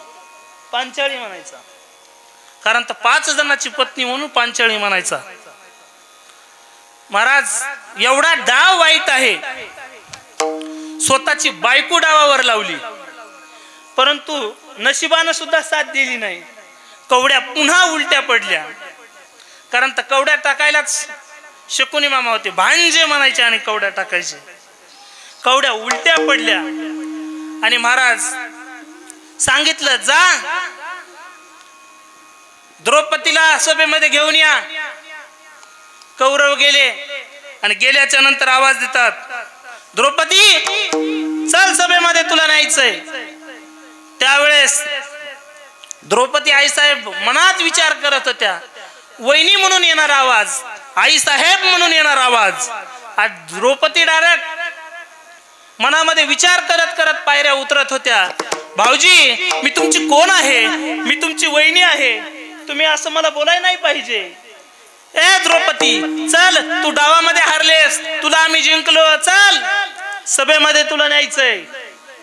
पांचाळी म्हणायचा. कारण तर 5 जणांची पत्नी म्हणून पांचाळी म्हणायचा. महाराज एवढा डाव वाईट आहे. स्वतःची बायको डावावर लावली, परंतु नशिबानं सुद्धा साथ दिली नाही. कवड्या पुन्हा उलट्या पडल्या. कारण तर कवड्या टाकायलाच शकुनी मामा होते, भांजे म्हणायचे आणि कवड्या टाकायचे. कवड्या उलट्या पडल्या. आणि महाराज सांगितलं, जा द्रौपदीला सभेमध्ये घेऊन या. कौरव गेले. आणि गेल्याच्या नंतर आवाज देतात, द्रौपदी चल सभेमध्ये तुला न्यायचंय. त्यावेळेस द्रौपदी आईसाहेब मनात विचार करत होत्या, वहिनी म्हणून येणार आवाज, आई साहेब म्हणून येणार आवाज. आज द्रौपदी डायरेक्ट मनामध्ये विचार करत करत पायऱ्या उतरत होत्या. भाऊजी मी तुमची कोण आहे? मी तुमची वहिनी आहे. तुम्ही असं मला बोलाय नाही पाहिजे. ए द्रौपदी चल, तू डावामध्ये हारलेस, तुला आम्ही जिंकलो, चल सभेमध्ये तुला न्यायचंय.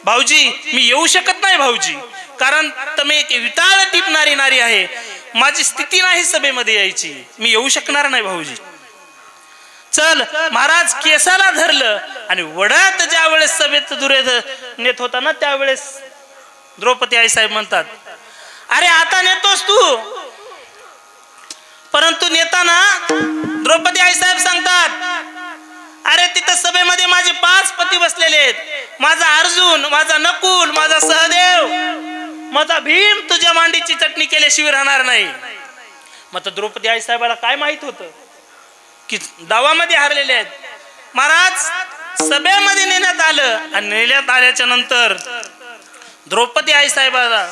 भाऊजी मी येऊ शकत नाही भाऊजी, कारण तुम्ही एक विटाळ टिपणारी नारी आहे, माझी स्थिती नाही सभेमध्ये यायची, मी येऊ शकणार नाही भाऊजी. चल. महाराज केसाला धरलं आणि वडात ज्या वेळेस सभेत दुर्योधन नेत होता ना, त्यावेळेस द्रौपदी आई साहेब म्हणतात, अरे आता नेतोस तू. परंतु नेताना द्रौपदी आई साहेब सांगतात, अरे तिथं सभेमध्ये माझे 5 पती बसलेले आहेत, माझा अर्जुन, माझा नकुल, माझा सहदेव, माझा भीम तुझ्या मांडीची चटणी केल्याशिवाय राहणार नाही. मग द्रौपदी आई साहेबाला काय माहित होतं की डावामध्ये हारलेले आहेत. महाराज सभेमध्ये नेण्यात आलं. आणि नेण्यात आल्याच्या नंतर द्रौपदी आई साहेबाला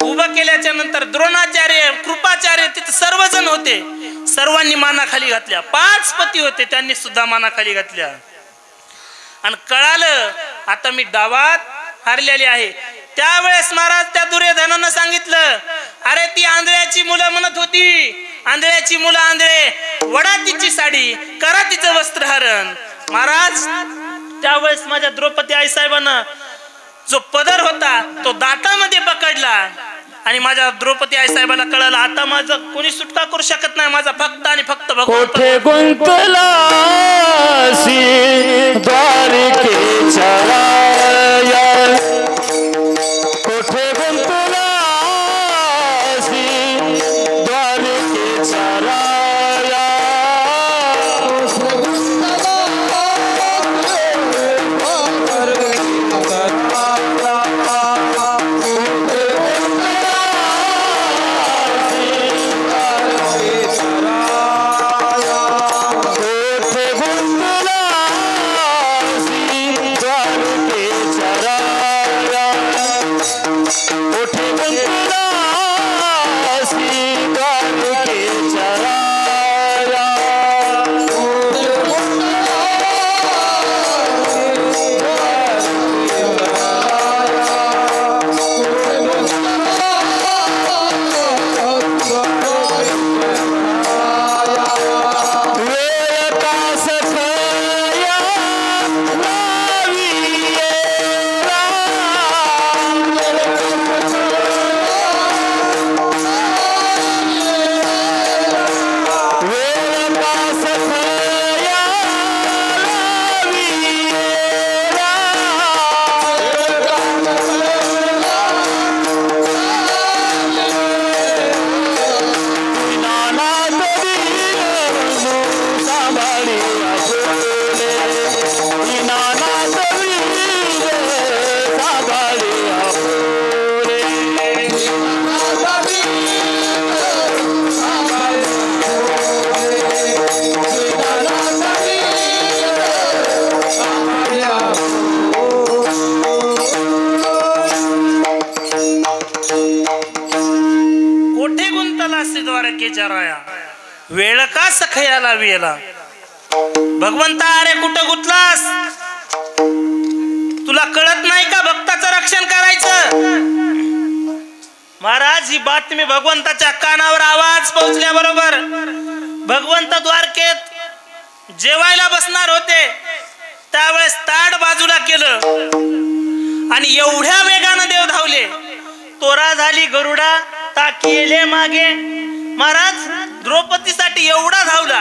उभं केल्याच्या नंतर द्रोणाचार्य, कृपाचार्य तिथे सर्वजण होते. सर्वांनी माना खाली घातल्या. 5 पती होते, त्यांनी सुद्धा माना खाली घातल्या. आणि कळालं आता मी डावात हारलेली आहे. त्यावेळेस महाराज त्या दुर्योधनानं सांगितलं, अरे ती आंधळ्याची मुलं म्हणत होती, आंधळ्याची मुलं आंधळे, वडा तिची साडी, करा तिचं वस्त्रहरण. महाराज त्यावेळेस माझ्या द्रौपदी आई साहेबांना जो पदर होता तो दातामध्ये पकडला. आणि माझ्या द्रौपदी आई साहेबाला कळलं, आता माझं कोणी सुटका करू शकत नाही, माझा फक्त आणि फक्त भगवान. कोठे गुंतला द्वारिकेच्या राया, कोठे गुंतला वेळ का सखयाला वेला. भगवंता अरे कुठं गुतलास? तुला कळत नाही का भक्ताचं रक्षण करायचं? महाराज ही बातमी भगवंताच्या कानावर आवाज पोहोचल्याबरोबर भगवंत द्वारकेत जेवायला बसणार होते. त्यावेळेस ताट बाजूला केलं आणि एवढ्या वेगानं देव धावले. तोरा झाली गरुडा ताकिले मागे. महाराज द्रौपदीसाठी एवढा धावला.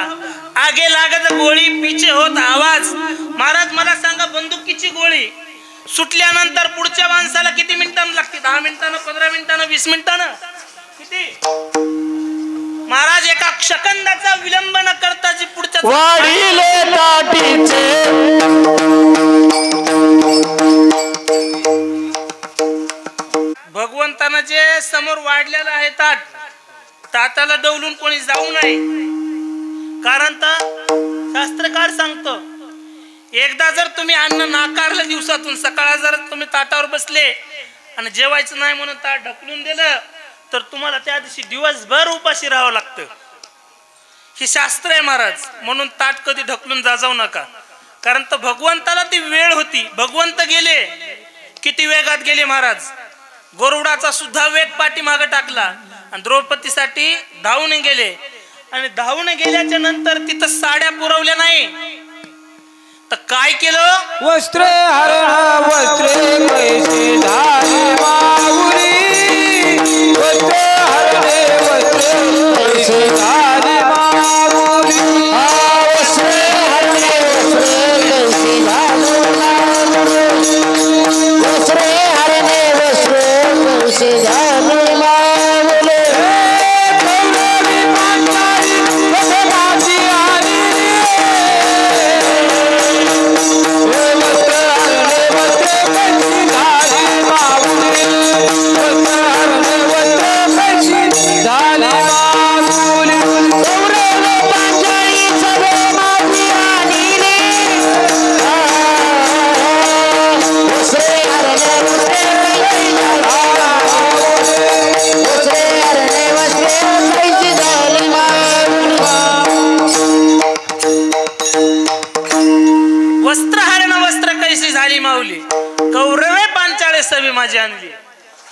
आगे लागत गोळी पिछे होत आवाज. महाराज मला सांगा बंदुकीची गोळी सुटल्यानंतर पुढच्या माणसाला किती मिनिटांना लागते? 10 मिनिटांना, 15 मिनिटांना, 20 मिनिटांना, किती? महाराज एका सेकंदाचा विलंब न करता जी पुढच्या वाढीले ताटीचे भगवंतानं जे समोर वाढलेलं आहे ताटाला डवलून कोणी जाऊ नये. कारण शास्त्रकार सांगतो एकदा जर तुम्ही अन्न नाकारलं दिवसातून, सकाळ जर तुम्ही ताटावर बसले आणि जेवायचं नाही म्हणून ताट ढकलून दिलं तर तुम्हाला त्या दिवशी दिवसभर उपाशी राहावं लागतं. ही शास्त्र आहे महाराज. म्हणून ताट कधी ढकलून जाऊ नका. कारण तर भगवंताला ती वेळ होती. भगवंत गेले, किती वेगात गेले महाराज. गरुडाचा सुद्धा वेग पाठीमागे टाकला आणि द्रौपदीसाठी धावून गेले. आणि धावून गेल्याच्या नंतर तिथं साड्या पुरवल्या नाही तर काय केलं? वस्त्रे हरण वस्त्रे कैसे झाले माऊली. वस्त्रे हरणे वस्त्रे कैसे झाले माऊली. वस्त्रे हरणे वस्त्रे कैसे झाले माऊली. वस्त्रे हरणे वस्त्रे कैसे झाले माऊली. कौरवे पांचाळे सवी माझी आणली.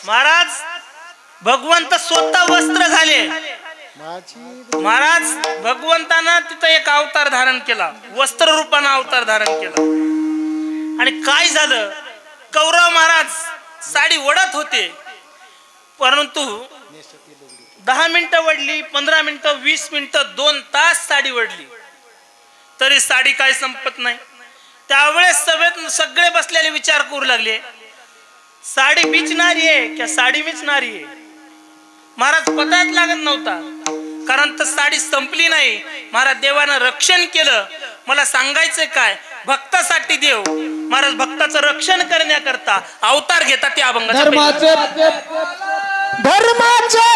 महाराज भगवंत स्वतः वस्त्र झाले. महाराज भगवंतानं तिथं एक अवतार धारण केला, वस्त्र रूपानं अवतार धारण केला. आणि काय झालं? कौरव महाराज साडी वडत होते, परंतु 10 मिनिटं वडली, 15 मिनिटं, 20 मिनिटं, 2 तास साडी वडली तरी साडी काय संपत नाही. त्यावेळेस सभेत सगळे बसलेले विचार करू लागले, साडी बिचणारी आहे की साडी मिचणारी आहे. महाराज पताच लागत नव्हता, कारण तर साडी संपली नाही. महाराज देवानं रक्षण केलं. मला सांगायचं काय, भक्तासाठी देव महाराज भक्ताचं रक्षण करण्याकरता अवतार घेतात. ते अभंग धर्माचे धर्माचे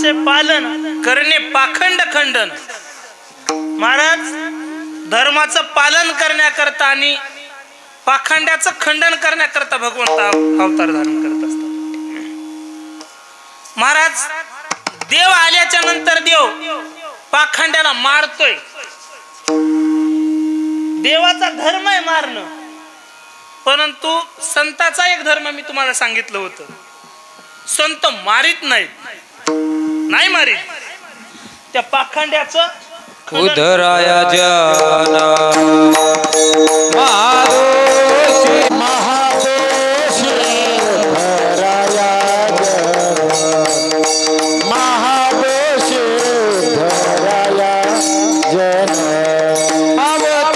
धर्माचे पालन करणे पाखंड खंडन. महाराज धर्माचं पालन करण्याकरता आणि पाखंड्याचं खंडन करण्याकरता भगवंत अवतार धारण करत असतात. महाराज देव आल्याच्या नंतर देव पाखंड्याला मारतोय. देवाचा धर्म आहे मारणं, परंतु संताचा एक धर्म मी तुम्हाला सांगितलं होतं, संत मारित नाहीत, नाही मारित. त्या पाखंड्याचं उधराया जना महादोषी महादोषी धराया महादोषी धराया जन अवतार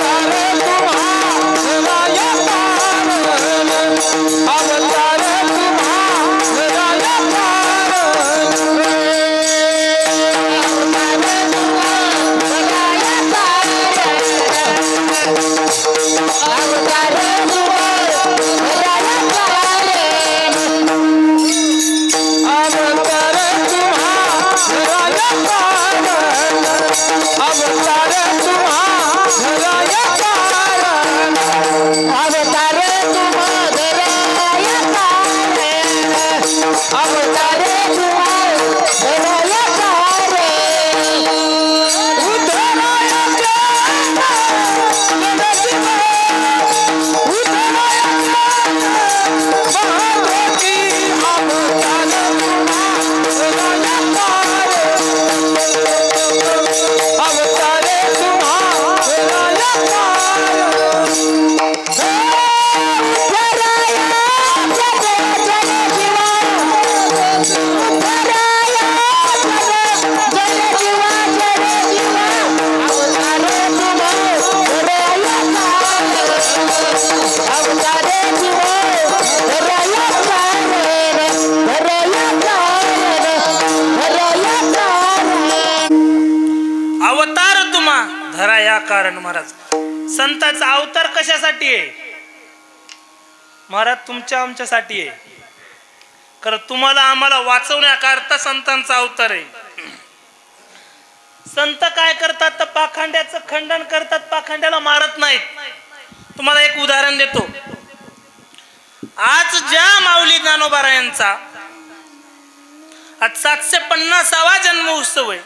तुम्हारा पावन अवतार तुम्हारा कारण. महाराज संतांचा अवतार कशासाठी आहे महाराज? तुमच्या आमच्यासाठी आहे. कारण तुम्हाला आम्हाला वाचवण्याकरता संतांचा अवतार आहे. संत काय करतात तर पाखंड्याचं खंडन करतात, पाखंड्याला मारत नाहीत. तुम्हाला एक उदाहरण देतो. आज ज्या माऊली ज्ञानोबारायांचा आज 750वा जन्म उत्सव आहे,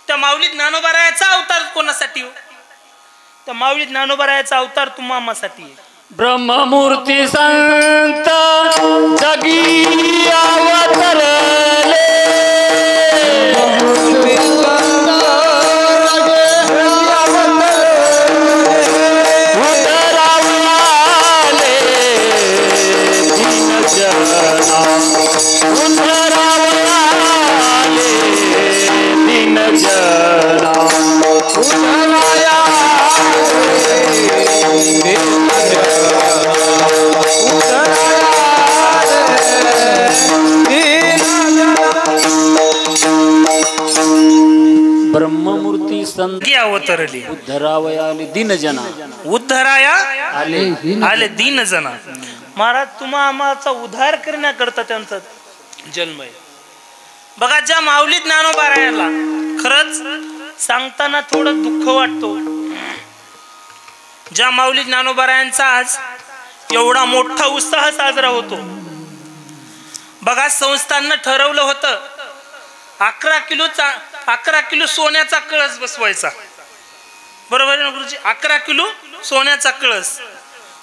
त्या माऊली ज्ञानोबारायाचा अवतार कोणासाठी हो? त्या माऊली ज्ञानोबारायाचा अवतार तुम्हासाठी आहे. ब्रह्ममूर्ती संत जगी अवतरले ब्रह्ममूर्ती संत अवतरली उद्धरावयाले दीनजना उद्धराया आले दीनजना. महाराज तुम्हा आम्हाचा उद्धार करण्याकरता त्यांचा जन्म आहे. बघा ज्या माऊली ज्ञानोबारायाला खरंच सांगताना थोडं दुःख वाटतो. ज्या माऊली ज्ञानोबारायांचा आज एवढा मोठा उत्साह साजरा होतो. बघा संस्थांना ठरवलं होतं 11 किलो सोन्याचा कळस बसवायचा. बरोबर ना गुरुजी? 11 किलो सोन्याचा कळस.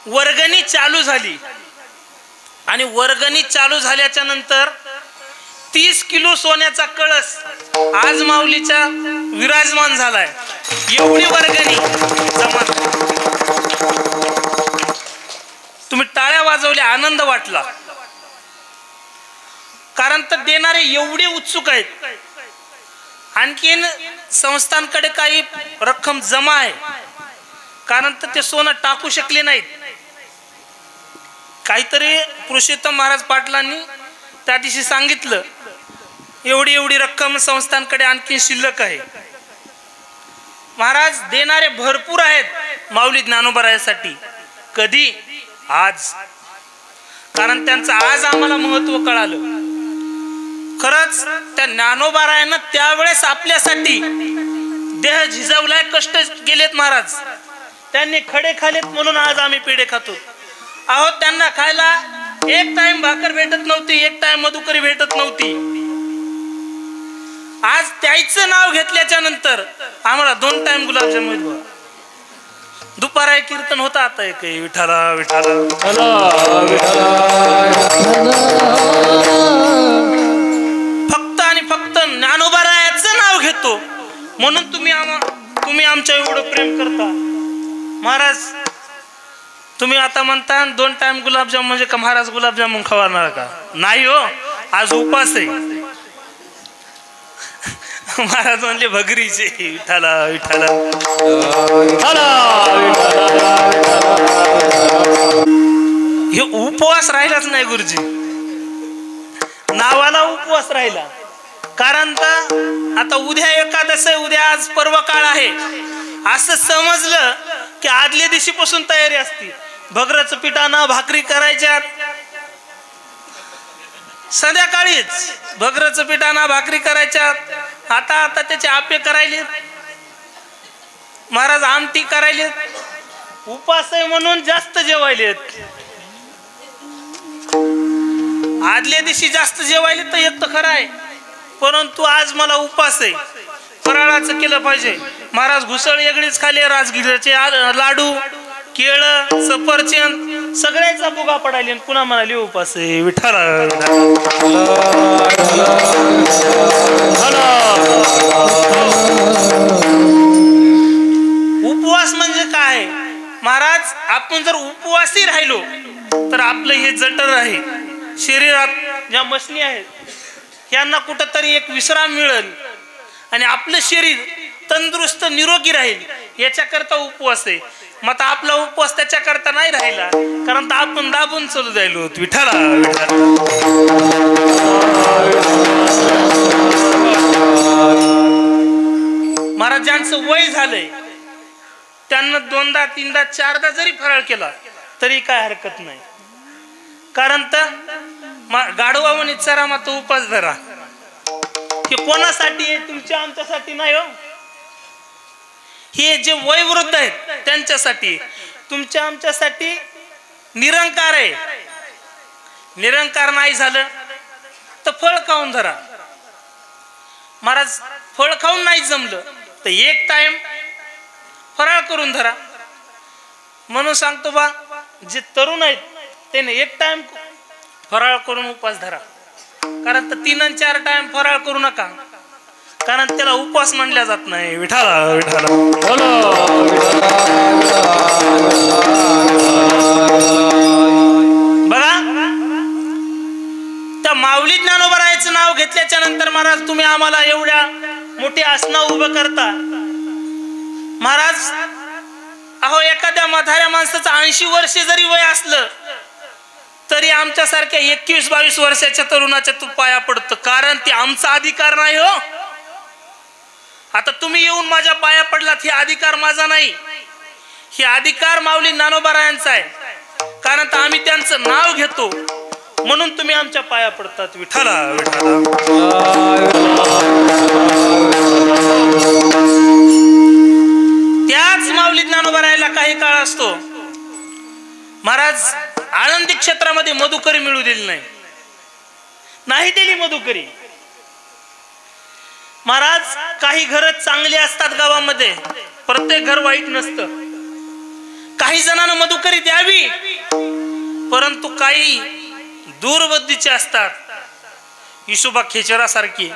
वर्गणी चालू झाली आणि वर्गणी चालू झाल्याच्या नंतर 30 किलो सोन्याचा कळस आज माऊलीचा विराजमान झालाय. एवढी वर्गणी जमा. तुम्ही टाळ्या वाजवल्या, आनंद वाटला. कारण तर देणारे एवढे उत्सुक आहेत. आणखीन संस्थांकडे काही रक्कम जमा आहे, कारण तर ते सोनं टाकू शकले नाहीत. काहीतरी पुरुषोत्तम महाराज पाटलांनी त्या दिवशी सांगितलं, एवढी रक्कम संस्थांकडे आणखी शिल्लक आहे. महाराज देणारे भरपूर आहेत माऊली ज्ञानोबारायासाठी. कधी? आज. कारण त्यांचं आज आम्हाला महत्व कळालं. खरंच त्या ज्ञानोबारायानं त्यावेळेस आपल्यासाठी देह झिजवलाय, कष्ट केलेत महाराज. त्यांनी खडे खालेत म्हणून आज आम्ही पेढे खातो आहोत. त्यांना खायला एक टाइम भाकर भेटत नव्हती, एक टाइम मधुकरी भेटत नव्हती. आज त्याचं नाव घेतल्याच्या नंतर आम्हाला 2 टाइम गुलाबजामुन. दुपारा कीर्तन होता, आता एक विठाला विठाला फक्त आणि फक्त ज्ञानोबारायाचं नाव घेतो म्हणून तुम्ही आमच्या एवढं प्रेम करता महाराज. तुम्ही आता म्हणता 2 टाइम गुलाबजाम म्हणजे का महाराज गुलाबजामुन खवाणार का? नाही हो, आज उपास आहे. महाराज म्हणले भगरीचे विठाला विठाला. हे उपवास राहिलाच नाही गुरुजी, नावाला उपवास राहिला. कारण आता उद्या एकादश आहे, उद्या आज पर्व काळ आहे असं समजलं की आदल्या दिवशीपासून तयारी असते. भगराचं पिठानं भाकरी करायच्या, संध्याकाळीच भगराचं पिठानं भाकरी करायच्या. आता त्याचे आपे करायले महाराज, आमटी करायले. उपास आहे म्हणून जास्त जेवायलेत. आदल्या दिवशी जास्त जेवायले तर एक तर खरं आहे, परंतु आज मला उपास आहे, फराळाचं केलं पाहिजे. महाराज घुसळ वेगळीच खाली, राजगिराचे लाडू, केळं, सफरचंद सगळ्याचा बुगा पडायले. पुन्हा म्हणाले उपास आहे विठाला. उपवास म्हणजे काय महाराज? आपण जर उपवासी राहिलो तर आपलं हे जठर आहे, शरीरात ज्या मसनी आहेत यांना कुठंतरी एक विश्राम मिळेल आणि आपलं शरीर तंदुरुस्त निरोगी राहील, याच्याकरता उपवास आहे. मग आता आपला उपवास त्याच्याकरता नाही राहिला, कारण आपण दाबून चालू जायलो विठाला विठाला. महाराज ज्यांचं वय झालंय त्यांना 2दा 3दा 4दा जरी फराळ केला तरी काय हरकत नाही. कारण गाढवावणी चरा मग तो उपास धरा. हे कोणासाठी आहे? तुमच्या आमच्यासाठी नाही हो. हे जे वयवृद्ध आहेत त्यांच्यासाठी, तुमच्या आमच्यासाठी निरंकार आहे. निरंकार नाही झालं तर फळ खाऊन धरा महाराज. फळ खाऊन नाही जमलं तर एक टाइम फराळ करून धरा. म्हणून सांगतो बा, जे तरुण आहेत त्याने एक टाइम फराळ करून उपवास धरा. कारण 3 आणि 4 टाइम फराळ करू नका, कारण त्याला उपवास म्हणल्या जात नाही विठाला विठाला. बघा, त्या माऊली ज्ञानोबारायाचं नाव घेतल्याच्या नंतर महाराज तुम्ही आम्हाला एवढ्या मोठ्या आसना उभं करता महाराज. अहो, एखाद्या म्हाताऱ्या माणसाचं 80 वर्ष जरी वय असलं तरी आमच्यासारख्या 21-22 वर्षाच्या तरुणाच्या तू पाया पडतं, कारण ते आमचा अधिकार नाही हो. आता तुम्ही येऊन माझ्या पाया पडलात, हे अधिकार माझा नाही, हे अधिकार माऊली ज्ञानोबारायांचा आहे. कारण आम्ही त्यांचं नाव घेतो म्हणून तुम्ही आमच्या पाया पडतात विठाला विठाला. त्याच माऊली ज्ञानोबारायाला काही काळ असतो महाराज आळंदी क्षेत्रामध्ये मधुकरी मिळू दिली नाही दिली मधुकरी महाराज. काही घर चांगली असतात गावामध्ये, प्रत्येक घर वाईट नसतं. काही जणांना मधुकरी द्यावी, परंतु काही दूरबुद्धीचे असतात, हिशोबा खेचरासारखी.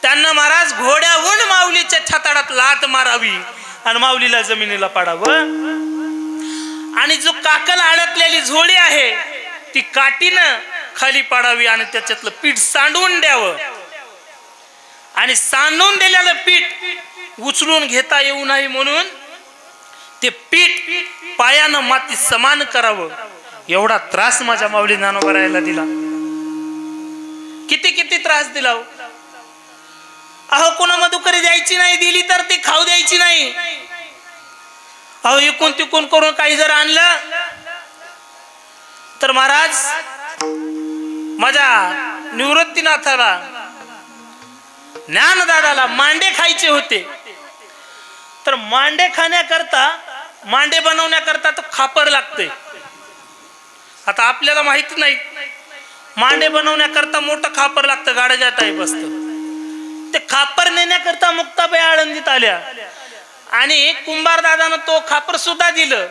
त्यांना महाराज घोड्याहून माऊलीच्या छाताडात लात मारावी आणि माऊलीला जमिनीला पाडावं. आणि जो काकल अडकलेली झोळी आहे ती काठीनं खाली पाडावी आणि त्याच्यातलं पीठ सांडून द्यावं. आणि सांडून दिलेलं पीठ उचलून घेता येऊ नये म्हणून ते पीठ पायानं माती समान करावं. एवढा त्रास माझ्या माऊली ज्ञानोबारायाला दिला. किती किती त्रास दिला. अहो, कोणा मधुकरी द्यायची नाही, दिली तर ती खाऊ द्यायची नाही. अहो, इकून तिकून करून काही जर आणलं तर महाराज माझ्या निवृत्तीनाथाला ज्ञानदादाला मांडे खायचे होते. तर मांडे खाण्याकरता मांडे बनवण्याकरता तो खापर लागते. आता आपल्याला माहित नाही मांडे बनवण्याकरता मोठं खापर लागतं, गाड्याच्या टाईप असतं. ते खापर नेण्याकरता मुक्ताबाई आळंदीत आल्या आणि कुंभार दादानं तो खापर सुद्धा दिलं.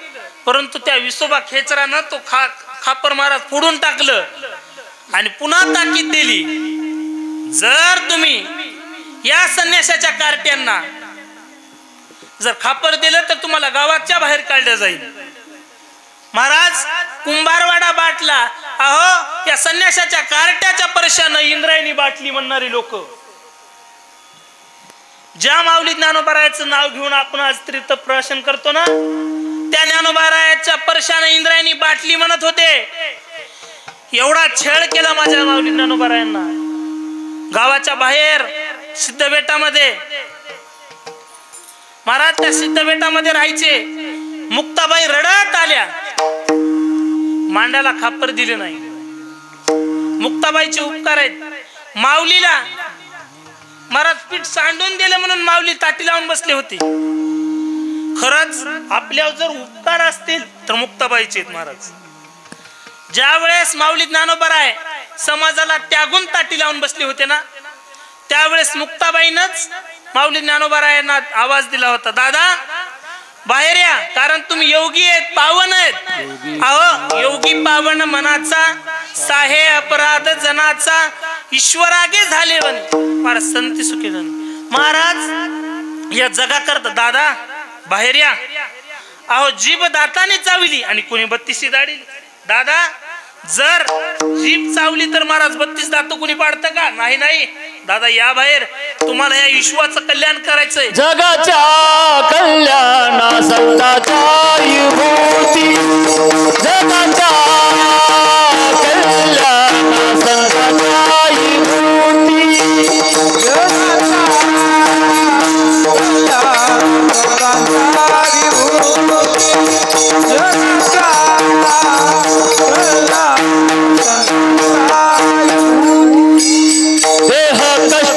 परंतु त्या विसोबा खेचरानं तो खापर महाराज फोडून टाकलं आणि पुन्हा ताकीद दिली, जर तुम्ही या संन्यासाच्या कार्ट्यांना जर खापर दिलं तर तुम्हाला गावाच्या बाहेर काढलं जाईल. महाराज कुंभारवाडा बाटला. अहो या संन्यासाच्या कार्ट्याच्या परशानं इंद्रायणी बाटली म्हणणारी लोक, ज्या माऊली ज्ञानोबारायाचं नाव घेऊन आपण आज तीर्थ प्रदर्शन करतो ना, त्या ज्ञानोबारायाच्या परशानं इंद्रायणी बाटली म्हणत होते. एवढा छळ केला माझ्या माऊली ज्ञानोबारायांना. गावाच्या बाहेर सिद्धबेटामध्ये महाराज त्या सिद्धबेटामध्ये राहायचे. मुक्ताबाई रडत आल्या, मांड्याला खापर दिले नाही. मुक्ताबाईचे उपकार आहेत. माऊलीला महाराज पीठ सांडून दिले म्हणून माऊली ताटी लावून बसले होते. खरंच आपल्यावर जर उपकार असतील तर मुक्ताबाईचे आहेत महाराज. ज्या वेळेस माऊली ज्ञानोबाराय समाजाला त्यागून ताटी लावून बसले होते ना, त्यावेळेस मुक्ताबाईनच माऊली ज्ञानोबारायांना आवाज दिला होता, दादा बाहेर या, कारण तुम्ही योगी आहेत, पावन आहेत. अहो योगी पावन मनाचा, साहे अपराध जनाचा, ईश्वरागे झाले वन. महाराज संती सुखी जन. महाराज या जगा करता दादा बाहेर या. अहो जीभ दाताने चावली आणि कोणी 32 दाढी. दादा जर जीभ चावली तर महाराज 32 दात कोणी पाडतं का? नाही नाही दादा या बाहेर, तुम्हाला या विश्वाचं कल्याण करायचंय. जगाच्या कल्याणा संताचा विभूती, जगाच्या कल्याणा संताचा विभूती, जगाच्या देह कष्ट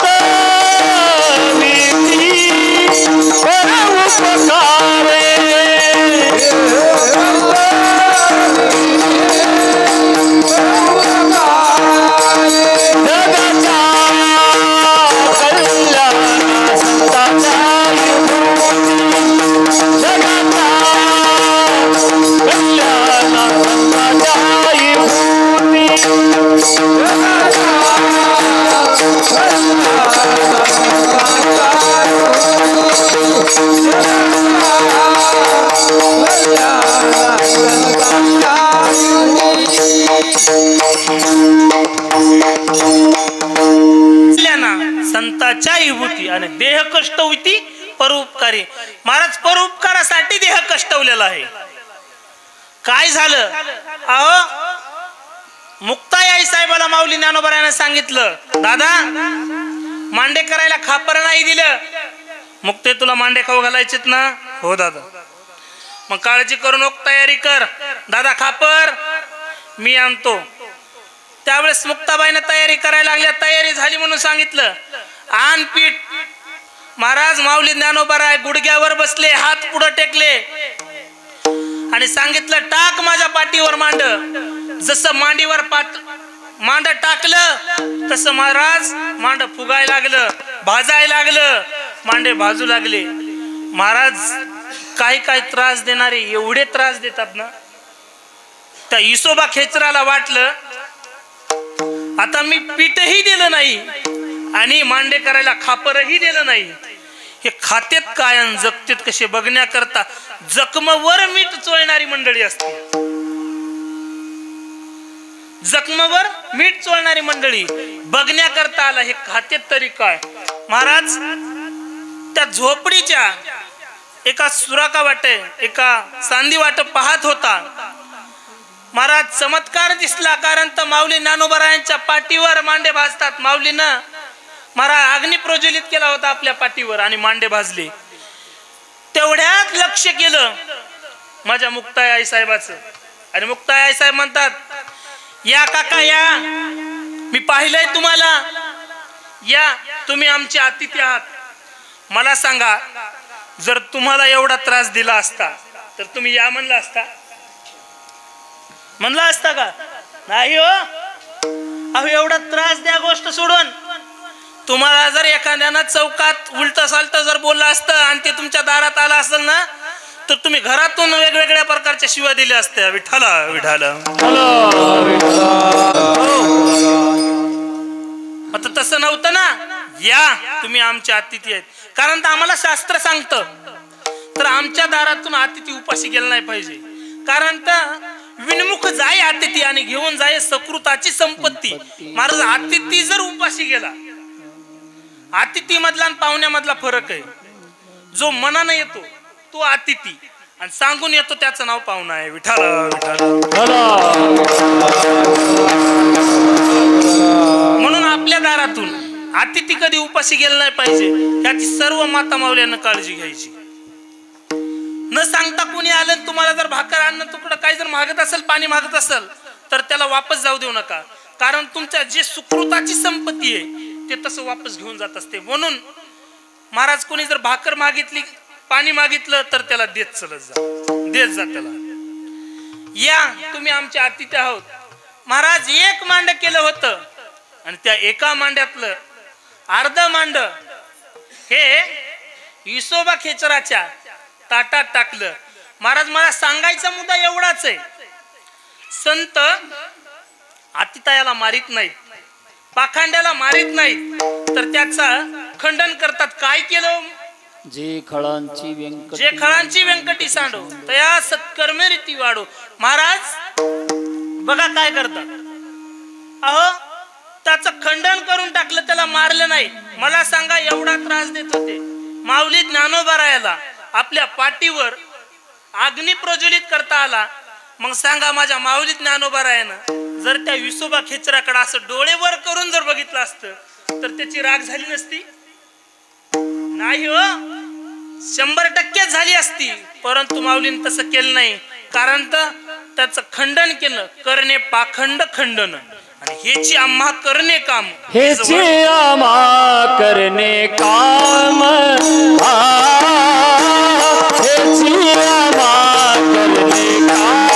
संतांच्या विभूती आणि देह कष्टवती परोपकारी. महाराज परोपकारासाठी देह कष्टवलेला आहे. काय झालं? अहो मुक्ताई आई साहेबाला माऊली ज्ञानोबारायाने सांगितलं, दादा मांडे करायला खापर नाही दिलं. मुक्ते तुला मांडे खाऊ घालायचेत ना? हो दादा. मग काळजी करू नको, तयारी कर. दादा खापर मी आणतो. त्यावेळेस मुक्ताबाईने तयारी करायला लागल्या. तयारी झाली म्हणून सांगितलं, आण पीठ. महाराज माऊली ज्ञानोबाराय गुडघ्यावर बसले, हात पुढे टेकले आणि सांगितलं, टाक माझ्या पाठीवर मांड. जसं मांडीवर मांड टाकलं तसं महाराज मांड फुगायला लागलं, भाजायला लागलं, मांडे भाजू लागले. महाराज काही काही त्रास देणारे एवढे त्रास देतात ना, त्या इसोबा खेचराला वाटलं आता मी पीठही दिलं नाही आणि मांडे करायला खापरही दिलं नाही, हे खातेत काय आणि जगतेत कसे बघण्याकरता जखमवर मीठ चोळणारी मंडळी असते. जखमवर मीठ चोळणारी मंडळी बघण्याकरता आला, हे खातेत तरी काय. महाराज त्या झोपडीच्या एका सुराका वाटे एका सांदी वाट पाहत होता. महाराज चमत्कार दिसला, कारण तर माऊली ज्ञानोबारायांच्या पाठीवर मांडे भाजतात. माऊलीनं महाराज अग्नी प्रज्वलित केला होता आपल्या पाठीवर आणि मांडे भाजले. तेवढ्यात लक्ष केलं माझ्या मुक्ताई आई साहेबाचं आणि मुक्ताई आई साहेब म्हणतात, या काका या. मी पाहिलंय तुम्हाला. या तुम्ही आमचे अतिथी आहात. मला सांगा, जर तुम्हाला एवढा त्रास दिला असता तर तुम्ही या म्हणला असता का? नाही हो. अहो एवढा त्रास द्या गोष्ट सोडून, तुम्हाला जर एखाद्यानं चौकात उलट सालट जर बोललं असतं आणि ते तुमच्या दारात आलं असेल ना, तर तुम्ही घरातून वेगवेगळ्या प्रकारच्या शिव्या दिल्या असत्या. विठाला विठाला. आता तसं नव्हतं ना. या तुम्ही आमचे अतिथी आहेत. कारण आम्हाला शास्त्र सांगतं, तर आमच्या दारातून अतिथी उपाशी गेला नाही पाहिजे. कारण विनमुख जाय अतिथी आणि घेऊन जाय सकृताची संपत्ती. महाराज अतिथी जर उपाशी गेला, अतिथी मधला आणि पाहुण्यामधला फरक आहे. जो मनानं येतो तो अतिथी आणि सांगून येतो त्याचं नाव पाहुणा आहे. विठाला विठाला. म्हणून आपल्या दारातून अतिथी कधी उपाशी गेला नाही पाहिजे याची सर्व माता माऊल्यांना काळजी घ्यायची. न सांगता कोणी आलं, तुम्हाला जर भाकर अन्न तुकडं काही जर मागत असेल, पाणी मागत असेल, तर त्याला वापस जाऊ देऊ नका. कारण तुमच्या जे सुकृताची संपत्ती आहे ते तसं वापस घेऊन जात असते. म्हणून महाराज कोणी जर भाकर मागितली, पाणी मागितलं, तर त्याला देत जा त्याला. या तुम्ही आमचे अतिथी आहोत. महाराज एक मांड केलं होतं आणि त्या एका मांड्यातलं अर्ध मांड हे विसोबा खेचराच्या ताटात टाकलं. महाराज मला सांगायचा मुद्दा एवढाच आहे, संत अतिथयाला मारित नाहीत, पाखांड्याला मारित नाहीत, तर त्याचा खंडन करतात. काय केलं? जे खळांची व्यंकटी सांडो तया सत्कर्मे रीती वाढो. महाराज बघा काय करतात. अहो त्याचं खंडन करून टाकलं, त्याला मारलं नाही. मला सांगा, एवढा त्रास देत होते माऊली ज्ञानोबारायाला, आपल्या पाठीवर अग्नी प्रज्वलित करता आला. मग सांगा, माझ्या माऊली ज्ञानोबारायानं जर त्या विसोबा खेचराकडे असं डोळे वर करून जर बघितलं असतं, तर त्याची राग झाली नसती? नाही हो, 100% झाली असती. परंतु माऊलीने तसं केलं नाही. कारण त्याचं खंडन केलं. करणे पाखंड खंडन आणि हेची आम्हा करणे काम. हेची आम्हा करणे काम. हेची आम्हा करणे काम.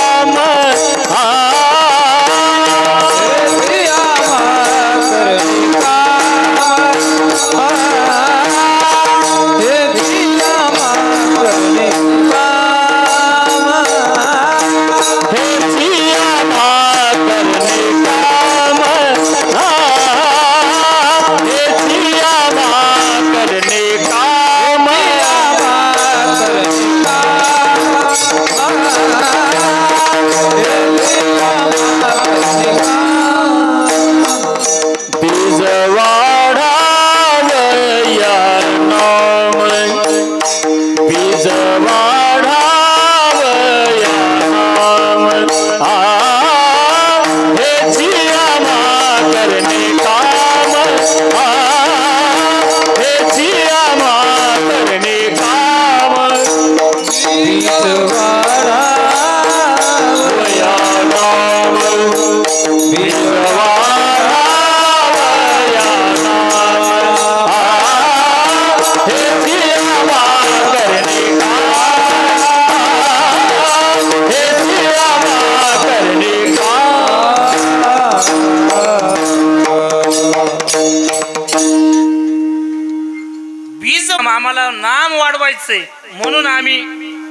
आम्हाला नाम वाढवायचंय म्हणून आम्ही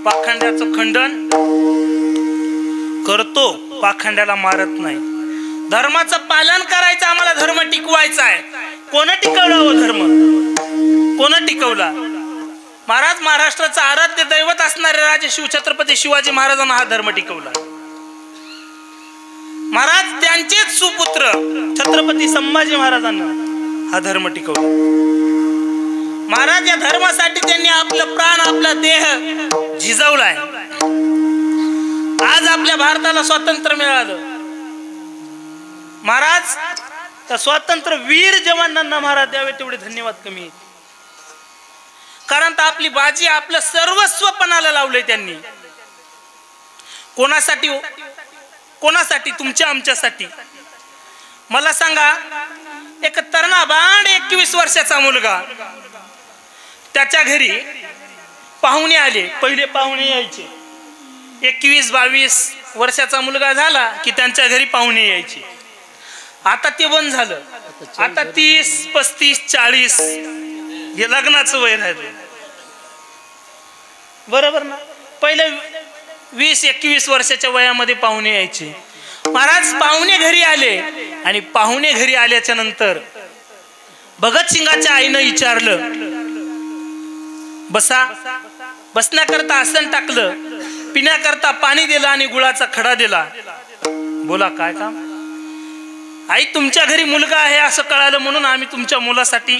पाखंड्याचं खंडन करतो, पाखंड्याला मारत नाही. धर्माचं पालन करायचं, आम्हाला धर्म टिकवायचा आहे. कोण टिकवला हो धर्म? कोण टिकवला? महाराज महाराष्ट्राचं आराध्य दैवत असणारे राजे शिवछत्रपती शिवाजी महाराजांना हा धर्म टिकवला. महाराज त्यांचेच सुपुत्र छत्रपती संभाजी महाराजांना हा धर्म टिकवला. महाराज या धर्मासाठी त्यांनी आपलं प्राण, आपला देह झिजवलाय. आज आपल्या भारताला स्वातंत्र्य मिळालं. महाराज त्या स्वातंत्र्य वीर जवानांना महाराज द्यावे तेवढे धन्यवाद कमी आहेत. कारण आपली बाजी, आपलं सर्वस्व पणाला लावलंय त्यांनी. कोणासाठी? कोणासाठी? तुमच्या आमच्यासाठी. मला सांगा, एक तरणा बांड 21 वर्षाचा मुलगा, त्याच्या घरी पाहुणे आले. पहिले पाहुणे यायचे, 21-22 वर्षाचा मुलगा झाला की त्यांच्या घरी पाहुणे यायचे. आता ते बंद झालं. आता 30, 35, 40 हे लग्नाचं वय राहिलं. बरोबर ना? पहिले 20-21 वर्षाच्या वयामध्ये पाहुणे यायचे. महाराज पाहुणे घरी आले आणि पाहुणे घरी आल्याच्या नंतर भगतसिंगाच्या आईनं विचारलं, बसा. बसण्याकरता आसन टाकलं, पिण्याकरता पाणी दिलं आणि गुळाचा खडा दिला. बोला काय काम? आई, तुमच्या घरी मुलगा आहे असं कळालं म्हणून आम्ही तुमच्या मुलासाठी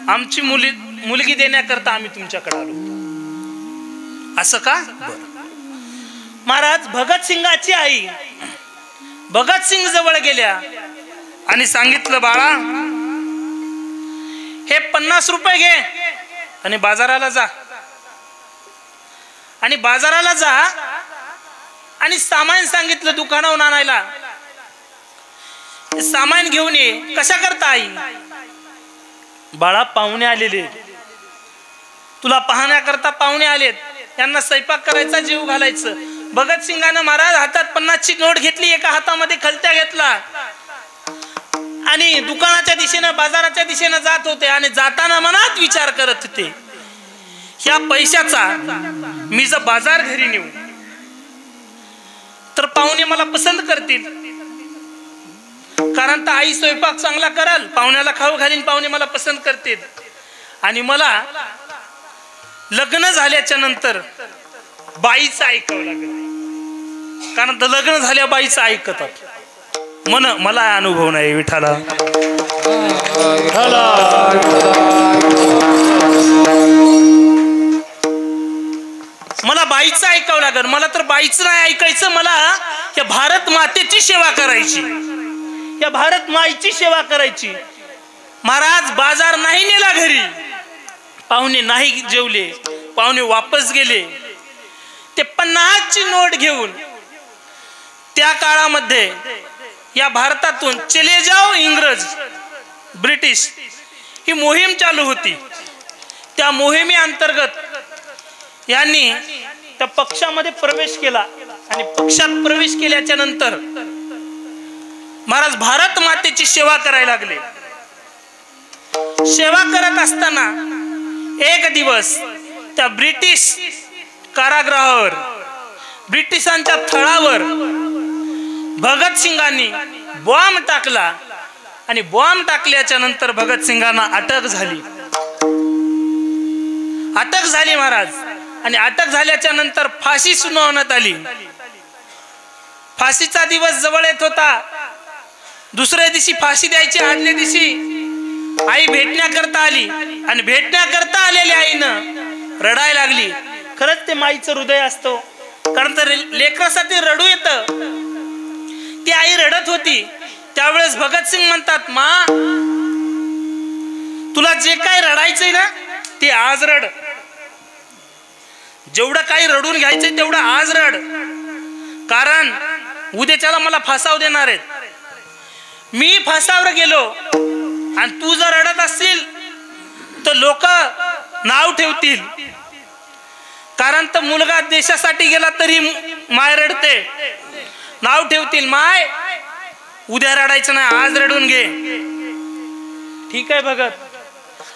आमची मुलगी देण्याकरता आम्ही तुमच्याकडे आलो. असं का? महाराज भगतसिंगाची आई भगतसिंग जवळ गेल्या आणि सांगितलं, बाळा हे 50 रुपये घे आणि बाजाराला जा. आणि बाजाराला जा आणि सामान सांगितलं दुकानावरून आणायला. सामान घेऊन ये. कशा करता आई? बाळा पाहुणे आलेले, तुला पाहण्याकरता पाहुणे आलेत, त्यांना स्वयंपाक करायचा, जीव घालायचं. भगतसिंगानं महाराज हातात 50ची नोट घेतली, एका हातामध्ये खलत्या घेतला आणि दुकानाच्या दिशेनं बाजाराच्या दिशेनं जात होते. आणि जाताना मनात विचार करत होते, ह्या पैशाचा मी जर बाजार घरी नेऊ तर पाहुणे मला पसंत करतील, कारण तर आई स्वयंपाक चांगला करल, पाहुण्याला खाऊ घालीन, पाहुणे मला पसंत करतील. आणि मला लग्न झाल्याच्या नंतर बाईचं ऐकावं लागेल, कारण तर लग्न झाल्या बाईचं ऐकतात. मला अनुभव नाही विठाला. मला बाईचं ऐकावं लागेल. मला तर बाईचं नाही ऐकायचं, मला या भारत मातेची सेवा करायची, या भारत माईची सेवा करायची. महाराज बाजार नाही नेला घरी, पाहुणे नाही जेवले, पाहुणे वापस गेले. ते 50ची नोट घेऊन त्या काळामध्ये या भारतातून चले जाओ इंग्रज, ब्रिटिश ही मोहीम चालू होती. त्या मोहिमेअंतर्गत यांनी त्या पक्षामध्ये प्रवेश केला आणि पक्षात प्रवेश केल्याच्या नंतर महाराज भारत मातेची सेवा करायला लागले. सेवा करत असताना एक दिवस त्या ब्रिटिश कारागृहावर, ब्रिटिशांच्या थळावर भगतसिंगांनी बॉम्ब टाकला आणि बॉम्ब टाकल्याच्या नंतर भगतसिंगांना अटक झाली. अटक झाली महाराज. आणि अटक झाल्याच्या नंतर फाशी सुनावण्यात आली. फाशीचा दिवस जवळ येत होता. दुसऱ्या दिवशी फाशी द्यायची, आदल्या दिवशी आई भेटण्याकरता आली आणि भेटण्याकरता आलेल्या आईनं रडायला लागली. खरंच ते माईचं हृदय असतो, कारण तर लेकरासाठी रडू येतं. ती आई रडत होती. त्यावेळेस भगतसिंग म्हणतात, मा तुला जे काय रडायचंय ना ते आज रड, जेवढं काही रडून घ्यायचंय तेवढं आज रड, कारण उद्याच्याला मला फासावर देणार आहेत. मी फासावर गेलो आणि तू जर रडत असशील तर लोक नाव ठेवतील, कारण तर मुलगा देशासाठी गेला तरी माय रडते, नाव ठेवतील. माय उद्या रडायचं नाही, आज रडून घे. ठीक आहे भगत,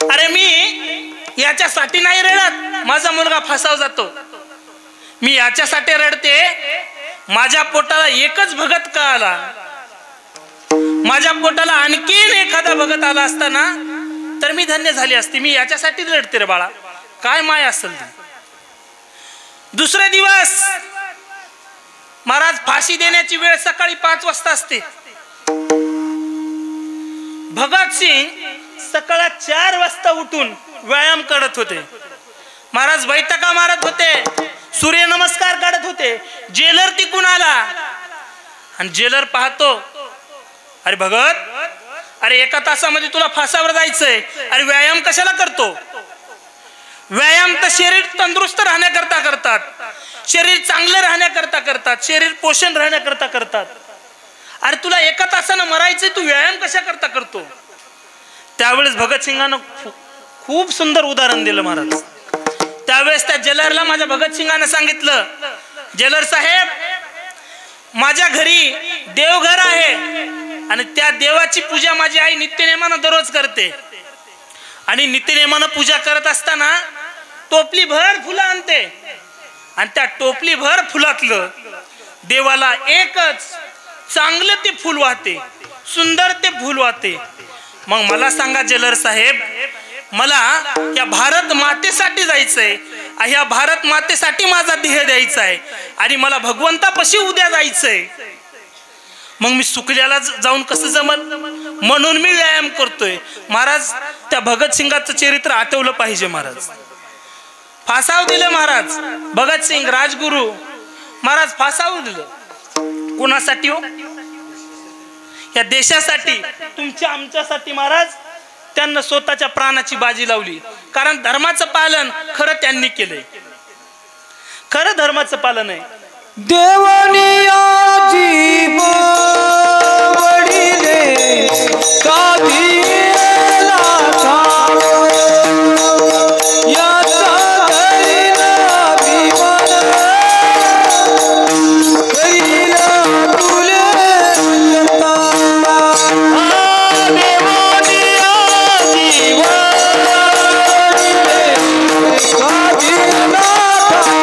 अरे मी याच्यासाठी नाही रडत माझा मुलगा फासावर जातो, मी याच्यासाठी रडते माझ्या पोटाला एकच भगत का आला, माझ्या पोटाला आणखीन एखादा भगत आला असताना तर मी धन्य झाली असती. मी याच्यासाठी रडते रे बाळा, काय माय असेल. दुसरे दिवस महाराज फाशी देण्याची वेळ सकाळी 5 वाजता असते. भगतसिंग सकाळी 4 वाजता उठून व्यायाम करत होते. महाराज बैठका मारत होते, सूर्यनमस्कार काढत होते. जेलर तिकून आला आणि जेलर पाहतो, अरे भगत, अरे 1 तासामध्ये तुला फासावर जायचंय, अरे व्यायाम कशाला करतो. व्यायाम तर शरीर तंदुरुस्त राहण्याकरता करतात, शरीर चांगलं राहण्याकरता करतात, शरीर पोषण राहण्याकरता करतात. अरे तुला एका तासानं मरायचंय, तू व्यायाम कशा करता करतो? त्यावेळेस भगतसिंगानं खूप सुंदर उदाहरण दिलं महाराज. त्यावेळेस त्या जेलरला माझ्या भगतसिंगानं सांगितलं, जेलर साहेब, माझ्या घरी देवघर आहे आणि त्या देवाची पूजा माझी आई नित्यनेमानं दररोज करते. आणि नित्यनेमानं पूजा करत असताना टोपली भर फुलं आणते आणि त्या टोपली भर फुलातलं देवाला एकच चांगलं ते फुल वाहते, सुंदर ते फुल वाहते. मग मला सांगा जेलर साहेब, मला या भारत मातेसाठी जायचंय, ह्या भारत मातेसाठी माझा देह द्यायचा आहे आणि मला भगवंतापाशी उद्या जायचंय. मग मी सुकल्याला जाऊन कसं जमल? म्हणून मी व्यायाम करतोय. महाराज, त्या भगतसिंगाचं चरित्र आठवलं पाहिजे. महाराज फासाव दिलं. महाराज भगतसिंग राजगुरु महाराज फासाव दिलं. कोणासाठी हो? या देशासाठी, तुमच्या आमच्यासाठी. महाराज त्यांना स्वतःच्या प्राणाची बाजी लावली. कारण धर्माचं पालन खरं त्यांनी केलंय. खरं धर्माचं पालन आहे. देवनिया जीव वडिले काढीला ठाव, याचा धरीला विमान करीला तुले जता. देवनिया जीव वडिले काढीला ठाव,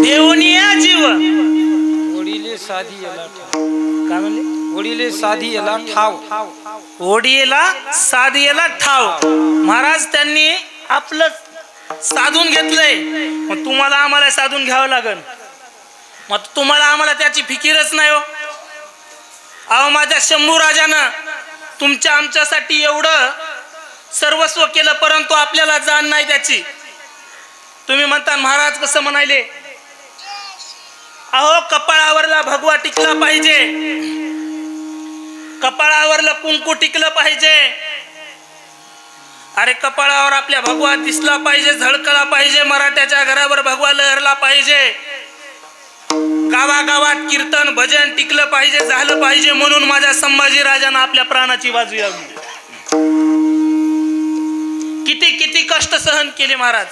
देवनिया जीव ओढीले साधी याला ठाव. काय म्हणले? ओढीले साधी याला ठाव. ओढीला साधीला ठाव. महाराज त्यांनी आपलं साधून घेतलंय. मग तुम्हाला आम्हाला साधून घ्यावं लागेल. मग तुम्हाला आम्हाला त्याची फिकीरच नाही हो. अहो, माझ्या शंभू राजानं तुमच्या आमच्यासाठी एवढं सर्वस्व केलं, परंतु आपल्याला जाण नाही त्याची. तुम्ही म्हणता महाराज कसं म्हणाले? अहो, कपाळावरला भगवा टिकला पाहिजे, कपाळावरला कुंकू टिकलं पाहिजे. अरे कपाळावर आपल्या भगवा दिसला पाहिजे, झळकला पाहिजे. मराठ्याच्या घरावर भगवा लहरला पाहिजे. गावागावात कीर्तन भजन टिकलं पाहिजे, झालं पाहिजे. म्हणून माझ्या संभाजी राजानं आपल्या प्राणाची बाजू लावली. किती किती कष्ट सहन केले महाराज.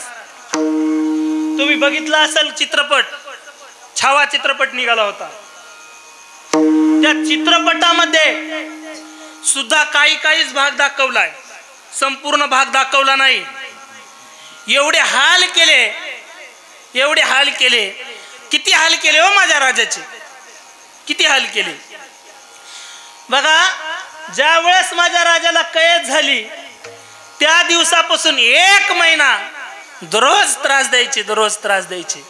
तुम्ही बघितला असेल चित्रपट, छावा चित्रपट निघाला होता. त्या चित्रपटामध्ये सुद्धा काहीच भाग दाखवलाय, संपूर्ण भाग दाखवला नाही. एवढे हाल केले, एवढे हाल केले. किती हाल केले हो माझ्या राजाचे, किती हाल केले. बघा, ज्या वेळेस माझ्या राजाला कैद झाली त्या दिवसापासून 1 महिना दररोज त्रास द्यायचे, दररोज त्रास द्यायचे.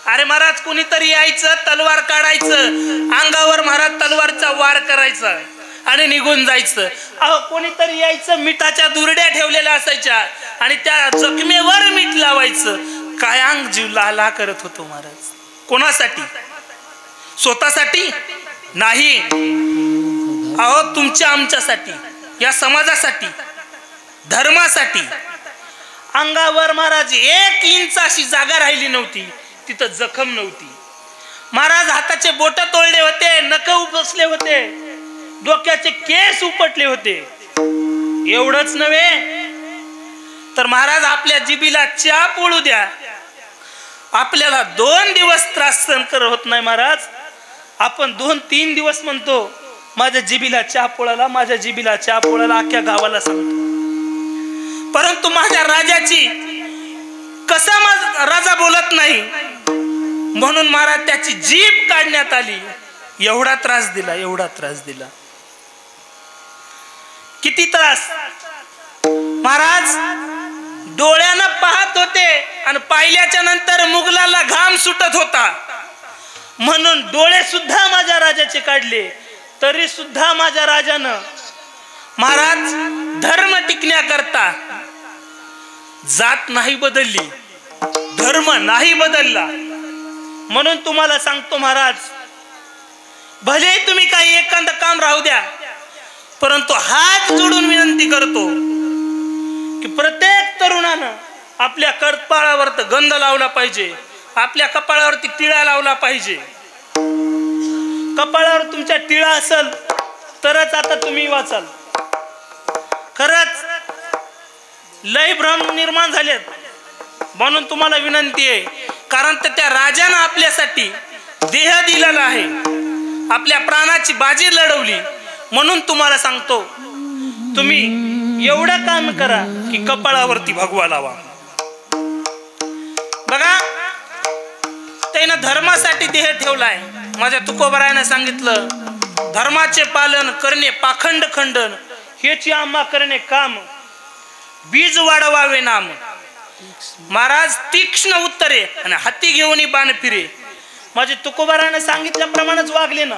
अरे महाराज, कोणीतरी यायचं, तलवार काढायचं, अंगावर महाराज तलवारचा वार करायचा आणि निघून जायचं. अहो, कोणीतरी यायचं, मिठाच्या दुरड्या ठेवलेल्या असायच्या आणि त्या जखमेवर मीठ लावायचं. काय अंग जीव लाला करत होतो महाराज. कोणासाठी? स्वतःसाठी नाही. अहो, तुमच्या आमच्यासाठी, या समाजासाठी, धर्मासाठी. अंगावर महाराज 1 इंच अशी जागा राहिली नव्हती, तिथं जखम नव्हती. महाराज हाताचे बोट तोडले होते, नख उपसले होते, डोक्याचे केस उपटले होते. एवढंच नव्हे तर महाराज आपल्या जिभीला चाप ओळू द्या, आपल्याला 2 दिवस त्रास सहन करत होत नाही महाराज. आपण 2-3 दिवस म्हणतो माझ्या जिभीला चाप ओळाला, माझ्या जिभीला चाप ओळाला, अख्ख्या गावाला सांगतो. परंतु माझ्या राजाची कसा राजा बोलत नाही म्हणून महाराज त्याची जीभ काढण्यात आली. एवढा त्रास दिला, एवढा त्रास दिला. किती त्रास. महाराज डोळ्यानं पाहत होते आणि पाहिल्याच्या नंतर मुघलाला घाम सुटत होता म्हणून डोळे सुद्धा माझ्या राजाचे काढले. तरी सुद्धा माझ्या राजानं महाराज धर्म टिकण्याकरता जात नाही बदलली, धर्म नाही बदलला. म्हणून तुम्हाला सांगतो महाराज, भले तुम्ही काही एखादं काम राहू द्या, परंतु हात जोडून विनंती करतो की प्रत्येक तरुणानं आपल्या कपाळावर गंध लावला पाहिजे, आपल्या कपाळावरती टिळा लावला पाहिजे. कपाळावर तुमच्या टिळा असेल तरच आता तुम्ही वाचाल. खरंच लय भ्रम निर्माण झालेत, म्हणून तुम्हाला विनंती आहे. कारण त्या राजानं आपल्यासाठी देह दिलेला आहे, आपल्या प्राणाची बाजी लढवली. म्हणून तुम्हाला सांगतो, तुम्ही एवढं काम करा की कपाळावरती भगवा लावा. बघा, त्यानं धर्मासाठी देह ठेवलाय. माझ्या तुकोबरायानं सांगितलं, धर्माचे पालन करणे पाखंड खंडन, हेची आम्हा करणे काम, बीज वाढवावे नाम. महाराज तीक्ष्ण उत्तरे आणि हाती घेऊन बाण फिरे. माझे तुकोबरायानं सांगितल्याप्रमाणेच वागले ना.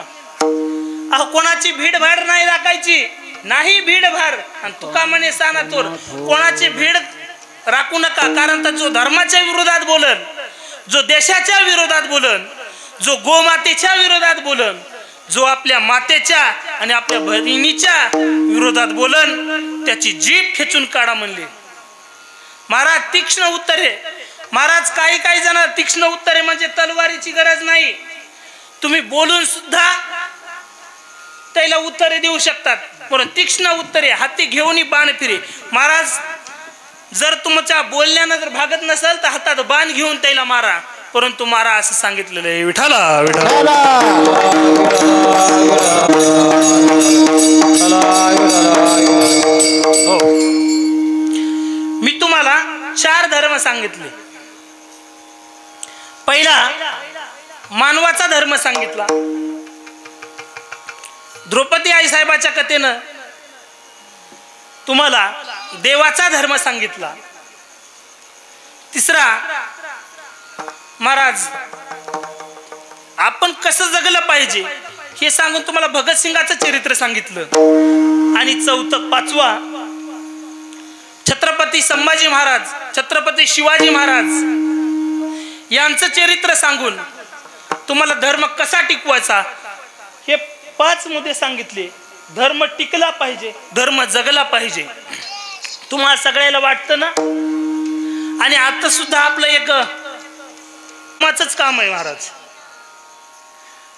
अहो, कोणाची भीड भाड नाही राखायची, नाही भीड भाड. आणि तुका म्हणे सानातोर, कोणाची भीड राखू नका. कारण तर जो धर्माच्या विरोधात बोलन, जो देशाच्या विरोधात बोलन, जो गोमातेच्या विरोधात बोलन, जो आपल्या मातेच्या आणि आपल्या बहिणीच्या विरोधात बोलन, त्याची जीभ खेचून काढा म्हणले महाराज. तीक्ष्ण उत्तरे. महाराज, काही जण तीक्ष्ण उत्तरे म्हणजे तलवारीची गरज नाही, तुम्ही बोलून सुद्धा त्याला उत्तरे देऊ शकतात. पण तीक्ष्ण उत्तरे, हाती घेऊन बाण फिरे. महाराज, जर तुमच्या बोलण्यानं जर भागत नसेल तर हातात बाण घेऊन त्याला मारा. परंतु मारा असं सांगितलेलं आहे. विठाला विठाला. हो, मी तुम्हाला 4 धर्म सांगितले. पहिला मानवाचा धर्म सांगितला. द्रौपदी आई साहेबाच्या कथेनं तुम्हाला देवाचा धर्म सांगितला. तिसरा, महाराज आपण कसं जगलं पाहिजे हे सांगून तुम्हाला भगतसिंगाचं चरित्र सांगितलं. आणि चौथं, पाचवा, छत्रपती संभाजी महाराज, छत्रपती शिवाजी महाराज यांचं चरित्र सांगून तुम्हाला धर्म कसा टिकवायचा हे 5 मुद्दे सांगितले. धर्म टिकला पाहिजे, धर्म जगला पाहिजे. तुम्हाला सगळ्याला वाटतं ना. आणि आता सुद्धा आपलं एक काम आहे महाराज.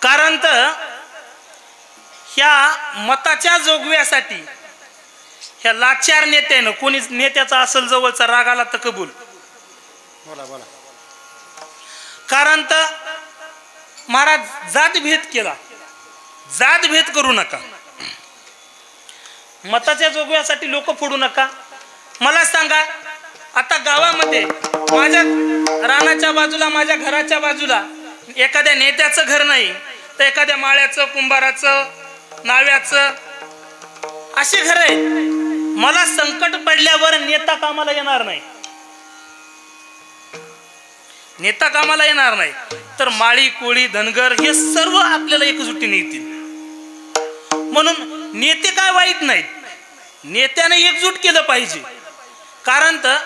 कारण तर ह्या मताच्या जोगव्यासाठी ह्या लाचार नेत्यानं, कोणी नेत्याचा असेल जवळचा राग आला तर कबूल. कारण तर महाराज जातभेद केला, जातभेद करू नका. मताच्या जोगव्यासाठी लोक फोडू नका. मला सांगा, आता गावामध्ये माझ्या रानाच्या बाजूला, माझ्या घराच्या बाजूला एखाद्या नेत्याचं घर नाही तर एखाद्या माळ्याचं, कुंभाराचं, नाव्याचं असे घर आहेत. मला संकट पडल्यावर नेता कामाला येणार नाही, नेता कामाला येणार नाही तर माळी, कोळी, धनगर हे सर्व आपल्याला एकजुटीने येतील. म्हणून नेते काय वाईट नाहीत, नेत्याने एकजूट केलं पाहिजे. कारण तर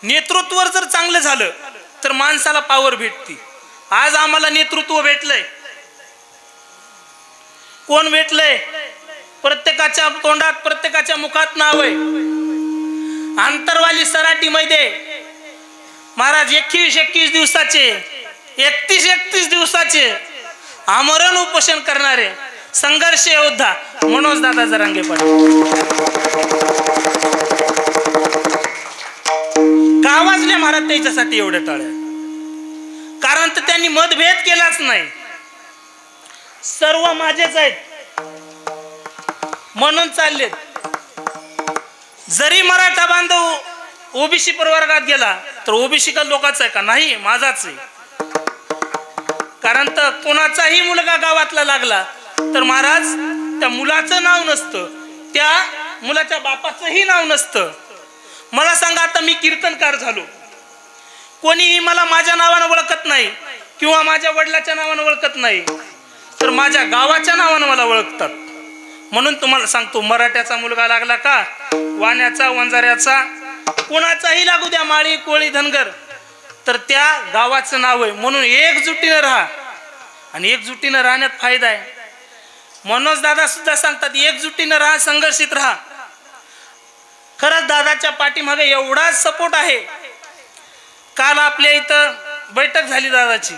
नेतृत्व जर चांगलं झालं तर माणसाला पावर भेटते. आज आम्हाला नेतृत्व भेटलंय. कोण भेटलंय? प्रत्येकाच्या तोंडात, प्रत्येकाच्या मुखात नाव आहे. आंतरवाली सराटीमध्ये महाराज 21 दिवसाचे, 31 दिवसाचे आमरण उपोषण करणारे संघर्ष योद्धा मनोज दादा जरांगे पाटील का वाजले महाराज त्याच्यासाठी एवढ्या टाळ्या? कारण तर त्यांनी मतभेद केलाच नाही. सर्व माझेच आहेत म्हणून चाललेत. जरी मराठा बांधव ओबीसी प्रवर्गात गेला तर ओबीसी का लोकांचा आहे का? नाही, माझाच आहे. कारण तर कोणाचाही मुलगा गावातला लागला तर महाराज त्या मुलाचं नाव नसतं, त्या मुलाच्या बापाचंही नाव नसतं. मला सांगा, आता मी कीर्तनकार झालो, कोणीही मला माझ्या नावानं ओळखत नाही किंवा माझ्या वडिलाच्या नावानं ओळखत नाही, तर माझ्या गावाच्या नावानं मला ओळखतात. म्हणून तुम्हाला सांगतो, मराठ्याचा मुलगा लागला का, वाण्याचा, वंजाऱ्याचा, कोणाचाही लागू द्या, माळी, कोळी, धनगर, तर त्या गावाचं नाव आहे. म्हणून एकजुटीनं राहा. आणि एकजुटीनं राहण्यात फायदा आहे. मनोज दादा सुद्धा सांगतात एकजुटीनं राहा, संघर्षित राहा. खरंच दादाच्या पाठीमागे एवढाच सपोर्ट आहे. काल आपल्या इथं बैठक झाली दादाची,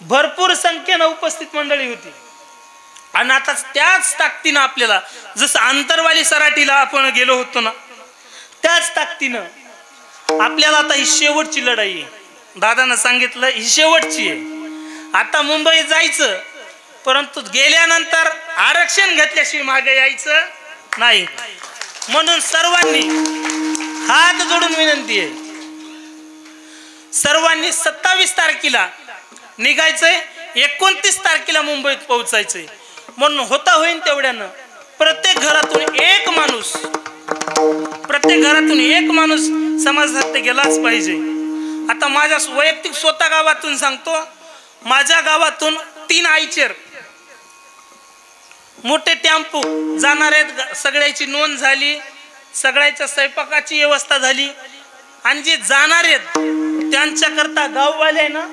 भरपूर संख्येनं उपस्थित मंडळी होती. आणि आता त्याच ताकदीनं आपल्याला, जसं आंतरवाली सराटीला आपण गेलो होतो ना, त्याच ताकदीनं आपल्याला आता ही शेवटची लढाई आहे. दादानं सांगितलं ही शेवटची आहे. आता मुंबईत जायचं, परंतु गेल्यानंतर आरक्षण घेतल्याशिवाय मागे यायचं नाही. म्हणून सर्वांनी हात जोडून विनंती आहे, सर्वांनी 27 तारखेला निघायचंय, 29 तारखेला मुंबईत पोहोचायचंय. म्हणून होता होईन तेवढ्यानं प्रत्येक घरातून एक माणूस समाजात गेलाच पाहिजे. आता माझ्या वैयक्तिक स्वतः गावातून सांगतो, माझ्या गावातून 3 आईचेर मोठे टेम्पो जाणार आहेत. सगळ्याची नोंद झाली, सगळ्याच्या स्वयंपाकाची व्यवस्था झाली. आणि जे जाणार आहेत त्यांच्याकरता गाववाल्यानं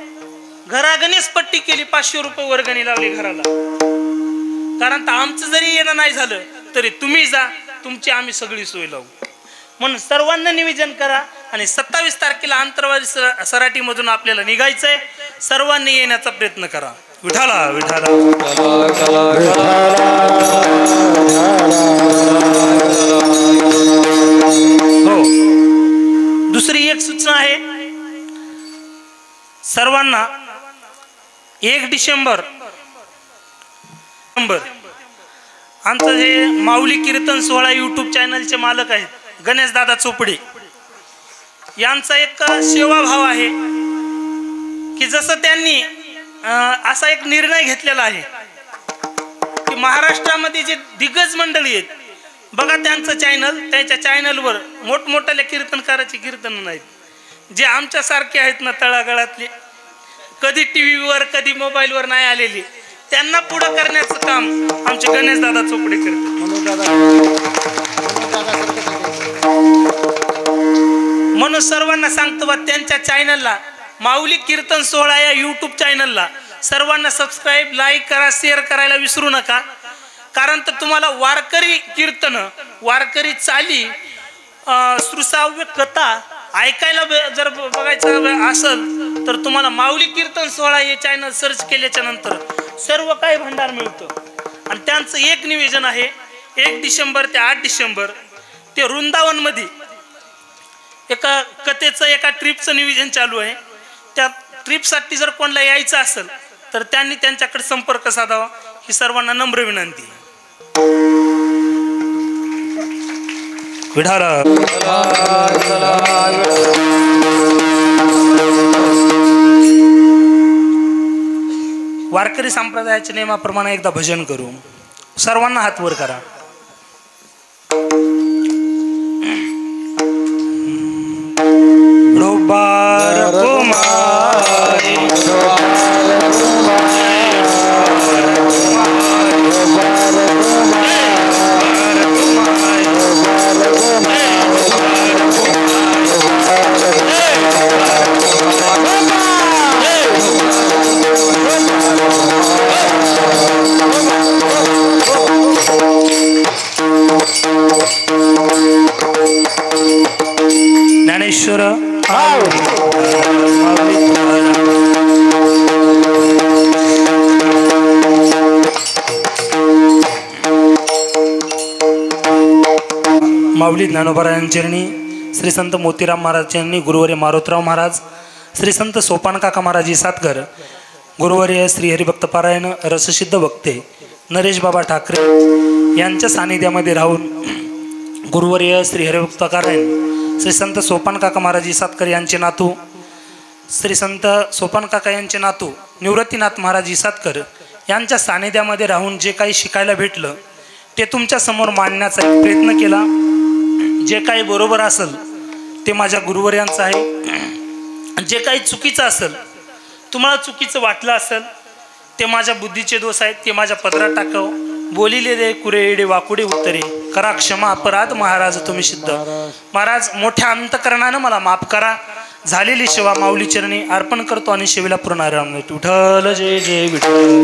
घरागणीच पट्टी केली, 500 रुपये वर्गणी लावली घराला. कारण आमचं जरी येणं नाही झालं तरी तुम्ही जा, तुमची आम्ही सगळी सोय लावू. म्हणून सर्वांना निवेदन करा. आणि 27 तारखेला आंतरवादी सराटीमधून आपल्याला निघायचंय. सर्वांनी येण्याचा प्रयत्न करा. विठाला विठाला. हो, दुसरी एक सूचना आहे सर्वांना. 1 डिसेंबर आमचं जे माऊली कीर्तन सोहळा यूट्यूब चॅनलचे मालक आहेत गणेश दादा चोपडे, यांचा एक सेवाभाव आहे की जसं त्यांनी असा एक निर्णय घेतलेला आहे की महाराष्ट्रामध्ये जे दिग्गज मंडळी आहेत बघा, त्यांचं चॅनल, त्याच्या चॅनलवर मोठमोठ्या कीर्तनकाराची कीर्तन नाहीत, जे आमच्यासारखे आहेत ना तळागाळातले, कधी टीव्हीवर कधी मोबाईलवर नाही आलेली, त्यांना पुढं करण्याचं काम आमचे गणेश दादा चोपडे करतात. म्हणून सर्वांना सांगतो बा, त्यांच्या चॅनलला माऊली कीर्तन सोहळा या यूट्यूब चॅनलला सर्वांना सबस्क्राईब, लाईक करा, शेअर करायला विसरू नका. कारण तर तुम्हाला वारकरी कीर्तन, वारकरी चाली, श्रुसाव्य कथा ऐकायला जर बघायचं असेल तर तुम्हाला माऊली कीर्तन सोहळा हे चॅनल सर्च केल्याच्या नंतर सर्व काही भंडार मिळतं. आणि त्यांचं एक निवेदन आहे, 1 डिसेंबर ते 8 डिसेंबर ते वृंदावनमध्ये एका कथेचं, एका ट्रिपचं नियोजन चालू आहे. त्या ट्रिपसाठी जर कोणाला यायचं असेल तर त्यांनी त्यांच्याकडे संपर्क साधावा, ही सर्वांना नम्र विनंती. विठाला. वारकरी संप्रदायाच्या नियमाप्रमाणे एकदा भजन करू. सर्वांना हात वर करा. ज्ञानेश्वर माऊली ज्ञानोबा यांचरणी, श्री संत मोतीराम महाराज यांनी, गुरुवर्य मारुतराव महाराज, श्री संत सोपान काका महाराजी सातघर, गुरुवर्य श्री हरिभक्त पारायण रससिद्ध वक्ते नरेश बाबा ठाकरे यांच्या सानिध्यामध्ये राहून गुरुवर्य श्री हरिभक्त पारायण श्री संत सोपान काका महाराजी सातकर यांचे नातू, श्री संत सोपान काका यांचे नातू निवृत्तीनाथ महाराजी सातकर यांच्या सानिध्यामध्ये राहून जे काही शिकायला भेटलं ते तुमच्या समोर मांडण्याचा एक प्रयत्न केला. जे काही बरोबर असेल ते माझ्या गुरुवर्यांचं आहे, जे काही चुकीचं असेल, तुम्हाला चुकीचं वाटलं असेल ते माझ्या बुद्धीचे दोष आहेत, ते माझ्या पदरात टाकावं. बोलिले दे कुरे एडे वाकुडे उत्तरे, करा क्षमा अपराध महाराज तुम्ही सिद्ध. महाराज मोठ्या अंतकरणानं मला माफ करा. झालेली सेवा माऊली चरणी अर्पण करतो आणि सेवेला पूर्ण विठ्ठल जय जय विठ्ठल.